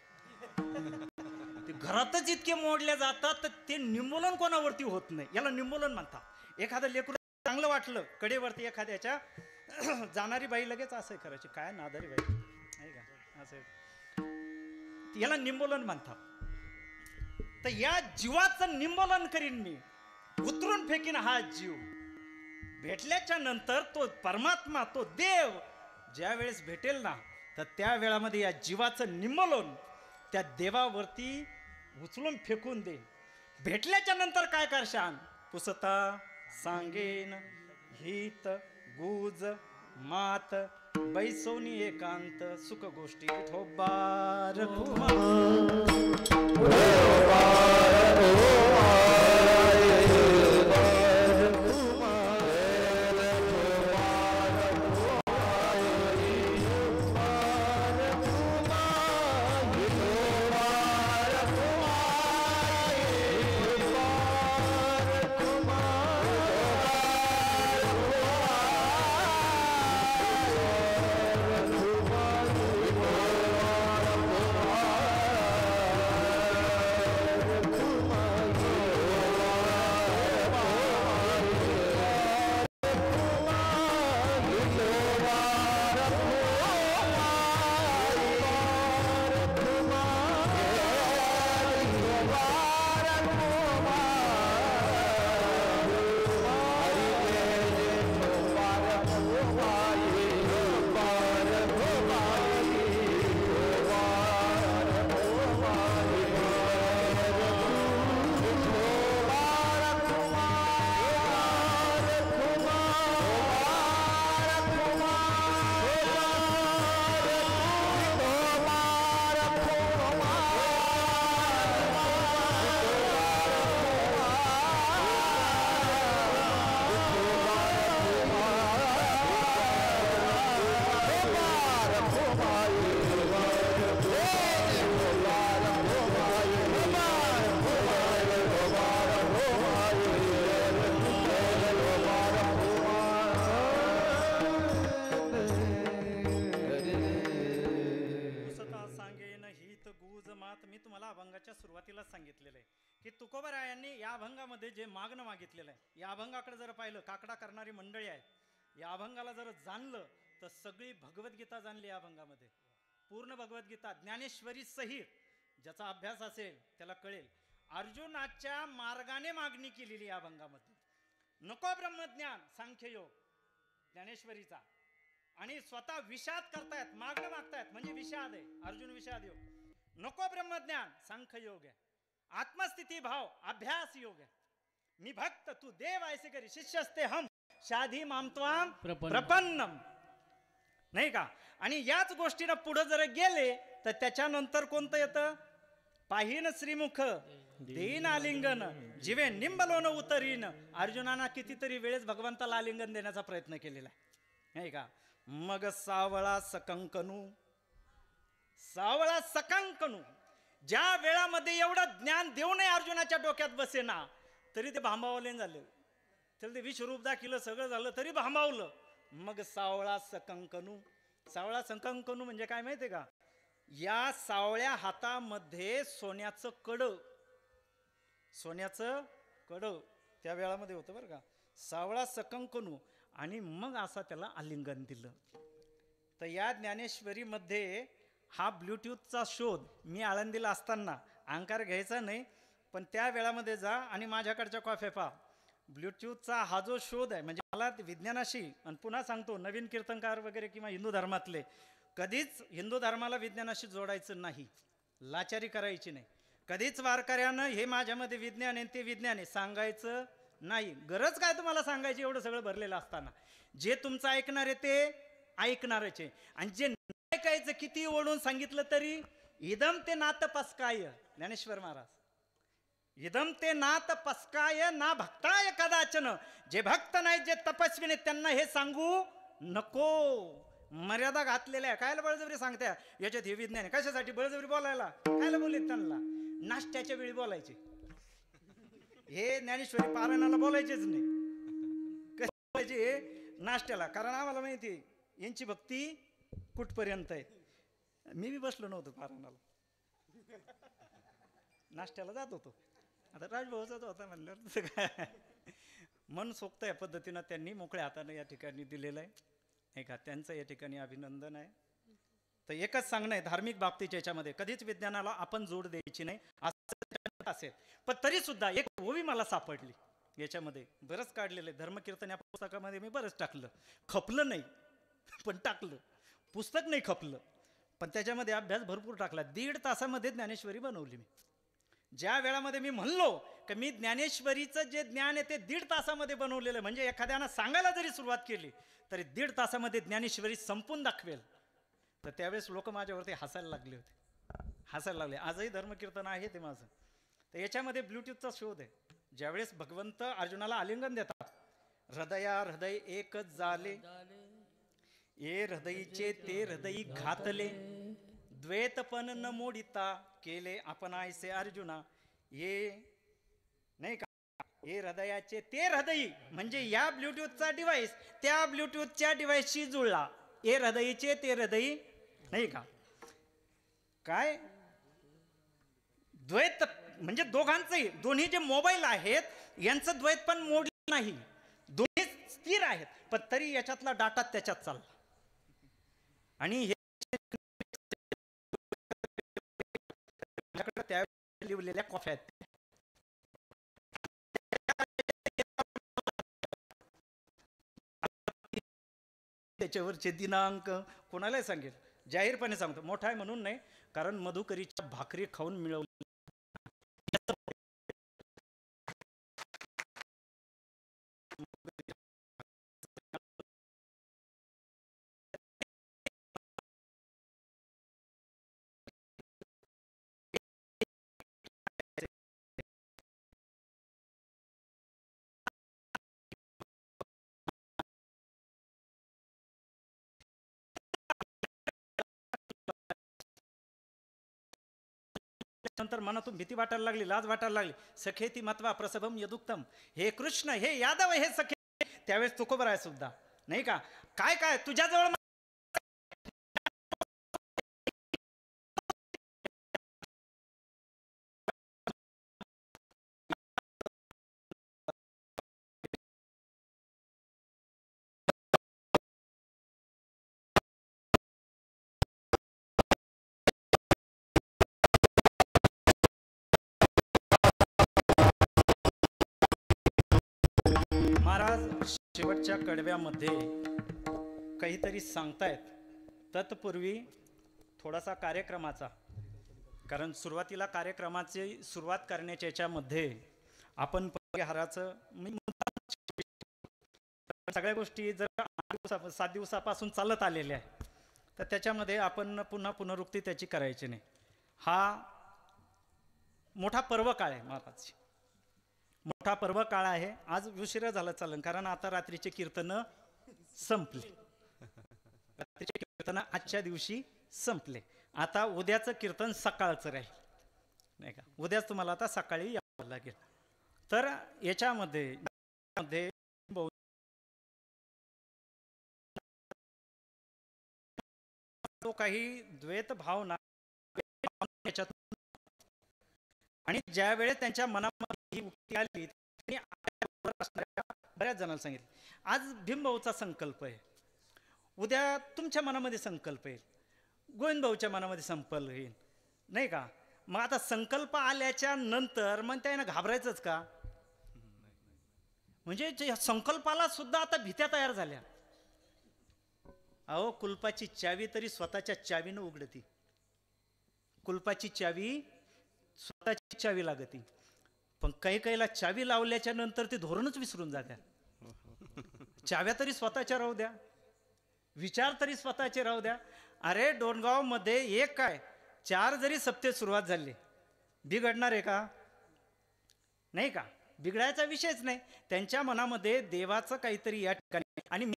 ते घरातच इतके मोडले जातात तर ते निम्मोलन कोणावरती होत नाही. याला निम्मोलन म्हणतात. एखादं लेकरू चांगलं वाटलं कडेवरती एखाद्याच्या जाणारी बाई लगेच असं करायची, काय नादारी बाई आहे का असं, याला निम्मोलन म्हणतात. तर या जीवाचं निम्मोलन करीन मी, उतरून फेकीन हा जीव. भेटल्याच्या नंतर तो परमात्मा, तो देव ज्या वेळेस भेटेल ना, तर त्या वेळामध्ये या जीवाचं निम्मोलन त्या देवावरती उचलून फेकून दे. भेटल्याच्या नंतर काय करशान? पुसता सांगेन हित गुज मात बैसोनी एकांत सुख गोष्टी ठोबार अभंगामध्ये जे मागणं मागितलेलं आहे, या अभंगाकडे जर पाहिलं, काकडा करणारी मंडळी आहे, या अभंगाला जर जाणलं तर सगळी भगवद्गीता जाणली या अभंगामध्ये. पूर्ण भगवद्गीता ज्ञानेश्वरी सहित ज्याचा अभ्यास असेल त्याला कळेल. अर्जुनाच्या मार्गाने मागणी केलेली या अभंगामध्ये. नको ब्रह्मज्ञान सांख्ययोग ज्ञानेश्वरीचा, आणि स्वतः विषाद करतायत, मागणं मागतायत म्हणजे विषाद आहे, अर्जुन विषाद योग. नको ब्रह्मज्ञान सांख्ययोग आहे. आत्मस्थिती भाव अभ्यास योग आहे. मी भक्त तू देव ऐसे करी, शिष्यस्ते हम शाधी मामत्वाम प्रपन्नम, नाही का. आणि याच गोष्टीनं पुढे जर गेले तर त्याच्यानंतर कोणतं येतं, पाहिन श्रीमुख देईन आलिंगन जीवे निंबलोन उतरीन. अर्जुनाना कितीतरी वेळेस भगवंताला आलिंगन देण्याचा प्रयत्न केलेला आहे, नाही का. मग सावळा सकंकनू, सावळा सकंकनू, ज्या वेळामध्ये एवढं ज्ञान देऊनही अर्जुनाच्या डोक्यात बसेना तरी ते भांबावले झाले. त्याला ते विश्वरूप दाखिलं, सगळं झालं तरी भांबावलं. मग सावळा सकंकनू, सावळा सकंकनू म्हणजे काय माहितीये का, या सावळ्या हातामध्ये सोन्याचं कडं, सोन्याचं कडं त्या वेळामध्ये होतं बरं का, सावळा सकंकनू. आणि मग असा त्याला आलिंगन दिलं. तर या ज्ञानेश्वरीमध्ये हा ब्लूटूथचा शोध मी आळंदीला असताना, अहंकार घ्यायचा नाही पण त्या वेळामध्ये जा आणि माझ्याकडच्या कॉफे पहा. ब्लूटूथचा हा जो शोध आहे, म्हणजे मला विज्ञानाशी, आणि पुन्हा सांगतो नवीन कीर्तनकार वगैरे किंवा हिंदू धर्मातले कधीच हिंदू धर्माला विज्ञानाशी जोडायचं नाही, लाचारी करायची नाही. कधीच वारकऱ्यानं हे माझ्यामध्ये विज्ञान आहे ते विज्ञान आहे सांगायचं नाही. गरज काय तुम्हाला सांगायची, एवढं सगळं भरलेलं असताना. जे तुमचं ऐकणार आहे ते ऐकणारच आहे, आणि जे ऐकायचं किती ओढून सांगितलं तरी इदम ते नात पस्काय, ज्ञानेश्वर महाराज, इदम ते नात पस्काय ना भक्ताय कदाचन. जे भक्त नाहीत, जे तपस्वी नाहीत, त्यांना हे सांगू नको. मर्यादा घातलेल्या आहे. कायला बळजबरी सांगत्या याच्यात हे विज्ञान आहे, कशासाठी बळजबरी बोलायला, कायला बोलले त्यांना, नाश्त्याच्या वेळी बोलायचे. हे ज्ञानेश्वरी पारायणाला बोलायचेच नाही, कसे बोलायचे नाश्त्याला, कारण आम्हाला माहिती आहे यांची भक्ती कुठपर्यंत आहे. मी बी बसलो नव्हतो पारायणाला, नाश्त्याला जात होतो. आता राजभाऊचाच होता म्हणल्यावर काय, मन सोक्त या पद्धतीनं त्यांनी मोकळ्या हातानं या ठिकाणी दिलेलं आहे, नाही का. त्यांचं या ठिकाणी अभिनंदन आहे. तर एकच सांगणं आहे, धार्मिक बाबतीच्या याच्यामध्ये कधीच विज्ञानाला आपण जोड द्यायची नाही असं असेल. पण तरी सुद्धा एक ओवी मला सापडली याच्यामध्ये, बरंच काढलेलं आहे. धर्मकीर्तन या पुस्तकामध्ये मी बरंच टाकलं, खपलं नाही पण टाकलं. पुस्तक नाही खपलं पण त्याच्यामध्ये अभ्यास भरपूर टाकला. 1.5 तासामध्ये ज्ञानेश्वरी बनवली मी. ज्या वेळामध्ये मी म्हणलो की मी ज्ञानेश्वरीचं जे ज्ञान आहे ते 1.5 तासामध्ये बनवलेलं, म्हणजे एखाद्यानं सांगायला जरी सुरुवात केली तरी 1.5 तासामध्ये ज्ञानेश्वरी संपून दाखवेल, तर त्यावेळेस लोक माझ्यावरती हसायला लागले होते, हसायला लागले. आजही धर्मकीर्तन आहे ते माझं. तर याच्यामध्ये ब्लूटूथचा शोध आहे. ज्यावेळेस भगवंत अर्जुनाला आलिंगन देतात, हृदया हृदय एकच झाले, ए हृदयीचे ते हृदयी घातले, द्वैतपण न मोडिता केले आपण आयसे अर्जुना. ये नाही का, हे हृदयाचे ते हृदयी म्हणजे या ब्लूटूथचा डिव्हाइस त्या ब्लूटूथच्या डिव्हाइसशी जुळला. ए हृदयीचे ते हृदयी, नाही का. काय द्वैत म्हणजे दोघांचंही, दोन्ही जे मोबाईल आहेत यांचं द्वैत पण मोडलं नाही, दोन्ही स्थिर आहेत, पण तरी याच्यातला डाटा त्याच्यात चालला. आणि हे त्या लिहिलेल्या कॉफ्या आहेत, त्याच्यावरचे दिनांक कोणालाही सांगेल, जाहीरपणे सांगतो. मोठा आहे म्हणून नाही, कारण मधुकरीच्या भाकरी खाऊन मिळवली. नंतर मनातून भीती वाटायला लागली, लाज वाटायला लागली. सखेती मत्वा प्रसभम यदुक्तम, हे कृष्ण हे यादव हे सखे. त्यावेळेस तुकोबर आहे सुद्धा, नाही का. काय काय तुझ्याजवळ महाराज शेवटच्या कडव्यामध्ये काहीतरी सांगतायत. तत्पूर्वी थोडासा कार्यक्रमाचा, कारण सुरुवातीला कार्यक्रमाची सुरुवात करण्याच्या याच्यामध्ये आपण परिहाराचं सगळ्या गोष्टी जर 7 दिवसापासून चालत आलेल्या आहे, तर त्याच्यामध्ये आपण पुन्हा पुनरुक्ती त्याची करायची नाही. हा मोठा पर्व काळ आहे महाराज, मोठा पर्व काळ आहे. आज उशिरा झालं चालन, कारण आता रात्रीचे कीर्तन संपले. रात्रीचे कीर्तन आजच्या दिवशी संपले. आता उद्याचं कीर्तन सकाळचं राहील, नाही का? उद्याच तुम्हाला आता सकाळी यावं लागेल. तर याच्यामध्ये तो काही द्वैत भावना आणि ज्या वेळेस त्यांच्या मनामध्ये ही उक्ती आली, बऱ्याच जणांना सांगितलं आज भीमभाऊचा संकल्प आहे, उद्या तुमच्या मनामध्ये संकल्प येईल, गोविंद भाऊच्या मनामध्ये संकल्प येईल, नाही का? मग आता संकल्प आल्याच्या नंतर मग त्याने घाबरायचंच का? म्हणजे संकल्पाला सुद्धा आता भीत्या तयार झाल्या. अहो, कुलपाची चावी तरी स्वतःच्या चावीनं उघडती. कुलपाची चावी स्वतःची चावी लागती, पण काही काहीला चावी लावल्याच्या नंतर ते धोरणच विसरून जात्या. चाव्या तरी स्वतःच्या राहू द्या, विचार तरी स्वतःचे राहू द्या. अरे डोणगाव मध्ये एक काय 4 जरी सप्ते सुरुवात झाली, बिघडणार आहे का? नाही का? बिघडायचा विषयच नाही. त्यांच्या मनामध्ये देवाचं काहीतरी या ठिकाणी, आणि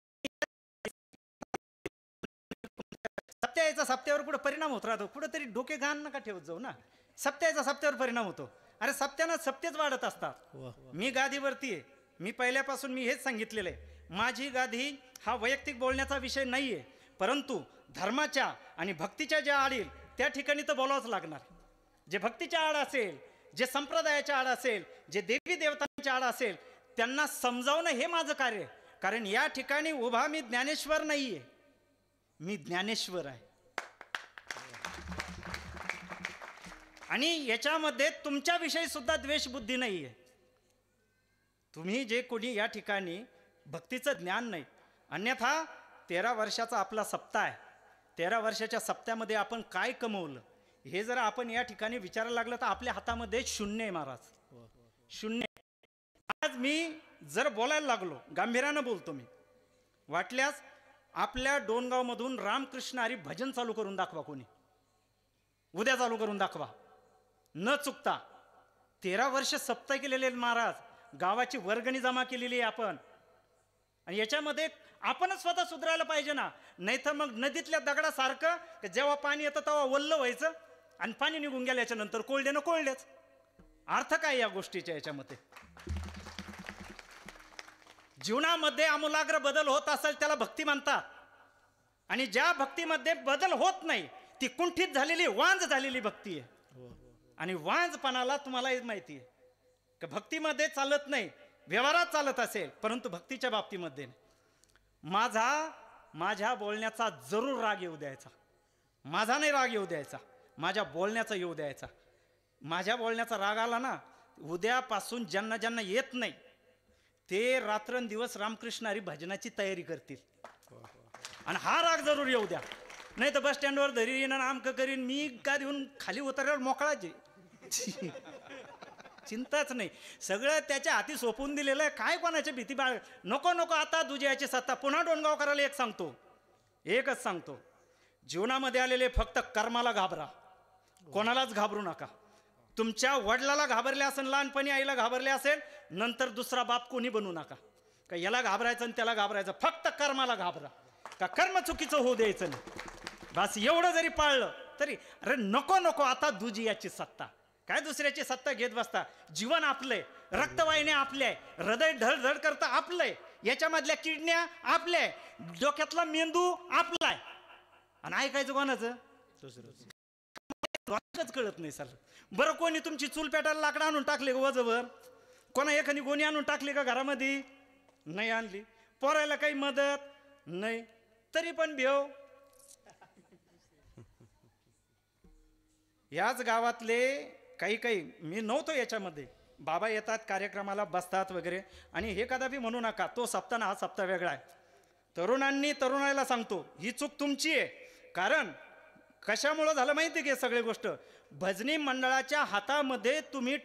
सप्त्याचा सप्त्यावर कुठं परिणाम होत राहतो, कुठंतरी डोके घाण नका ठेवत जाऊ ना. सप्त्याचा सप्त्यावर परिणाम होतो. अरे सप्त्यानं सप्तेच वाढत असतात. मी गादीवरती आहे, मी पहिल्यापासून मी हेच सांगितलेलं आहे, माझी गादी हा वैयक्तिक बोलण्याचा विषय नाही आहे, परंतु धर्माच्या आणि भक्तीच्या ज्या आड येईल त्या ठिकाणी तर बोलावंच लागणार. जे भक्तीच्या आड असेल, जे संप्रदायाच्या आड असेल, जे देवी देवतांच्या आड असेल, त्यांना समजावणं हे माझं कार्य आहे. कारण या ठिकाणी उभा मी ज्ञानेश्वर नाही आहे, मी ज्ञानेश्वर आहे. आणि याच्यामध्ये तुमच्याविषयी सुद्धा द्वेषबुद्धी नाही आहे. तुम्ही जे कोणी या ठिकाणी भक्तीचं ज्ञान नाही, अन्यथा 13 वर्षाचा आपला सप्ताह आहे. 13 वर्षाच्या सप्त्यामध्ये आपण काय कमवलं हे जर आपण या ठिकाणी विचारायला लागलं तर आपल्या हातामध्ये शून्य आहे महाराज, शून्य. आज मी जर बोलायला लागलो, गांभीर्यानं बोलतो मी, वाटल्यास आपल्या डोणगावमधून रामकृष्ण हरी भजन चालू करून दाखवा, कोणी उद्या चालू करून दाखवा, न चुकता. 13 वर्ष सप्ताह केलेले महाराज, गावाची वर्गणी जमा केलेली आहे आपण, आणि याच्यामध्ये आपणच स्वतः सुधारायला पाहिजे ना. नाही तर मग नदीतल्या दगडासारखं जेव्हा पाणी येतं तेव्हा वल्ल व्हायचं, आणि पाणी निघून गेल्याच्या नंतर कोरडेनं कोरडेच. अर्थ काय या गोष्टीच्या याच्यामध्ये? जीवनामध्ये आमूलाग्र बदल होत असेल त्याला भक्ती म्हणतात, आणि ज्या भक्तीमध्ये बदल होत नाही ती कुंठित झालेली, वांज झालेली भक्ती आहे. आणि वांजपणाला तुम्हाला माहिती आहे की भक्तीमध्ये चालत नाही, व्यवहारात चालत असेल, परंतु भक्तीच्या बाबतीमध्ये माझ्या बोलण्याचा जरूर राग येऊ द्यायचा. माझा नाही राग येऊ द्यायचा, माझ्या बोलण्याचा येऊ द्यायचा. माझ्या बोलण्याचा राग आला ना, उद्यापासून ज्यांना ज्यांना येत नाही ते रात्रंदिवस रामकृष्ण हरी भजनाची तयारी करतील, आणि हा राग जरूर येऊ द्या. नाही तर बस स्टँडवर धरी येणं आमकं करीन, मी का देऊन खाली उतरल्यावर मोकळाचे, चिंताच नाही. सगळं त्याच्या हाती सोपून दिलेलं आहे. काय कोणाची भीती बाळ नको नको. आता दुजयाची सत्ता. पुन्हा डोणगावकराला एकच सांगतो, जीवनामध्ये आलेले फक्त कर्माला घाबरा, कोणालाच घाबरू नका. तुमच्या वडिलाला घाबरले असेल, लहानपणी आईला घाबरले असेल, नंतर दुसरा बाप कोणी बनवू नका. का याला घाबरायचं आणि त्याला घाबरायचं, फक्त कर्माला घाबरा. का कर्म चुकीचं होऊ द्यायचं नाही, बस एवढं जरी पाळलं तरी. अरे नको नको आता दुजियाची सत्ता, काय दुसऱ्याची सत्ता घेत बसता. जीवन आपलंय, रक्तवाहिन्या आपल्या, हृदय धडधड करतं आपलंय, याच्यामधल्या किडण्या आपल्या, डोक्यातला मेंदू आपलाय, आणि ऐकायचं कोणाचं? दुसरंच कळत नाही सर. बरं कोणी तुमची चूल पेटायला लाकडं आणून टाकले का वजवर? कोणा एखादी गोणी आणून टाकली का घरामध्ये? नाही आणली. पोरायला काही मदत नाही, तरी पण भेव. याच गावातले काही मी नव्हतो याच्यामध्ये, बाबा येतात कार्यक्रमाला बसतात वगैरे, आणि हे कदापि म्हणू नका तो सप्ताह ना हा सप्ताह वेगळा आहे. तरुणाला सांगतो ही चूक तुमची आहे. कारण कशामुळं झालं माहिती आहे की सगळी गोष्ट, भजनी मंडळाच्या हातामध्ये तुम्ही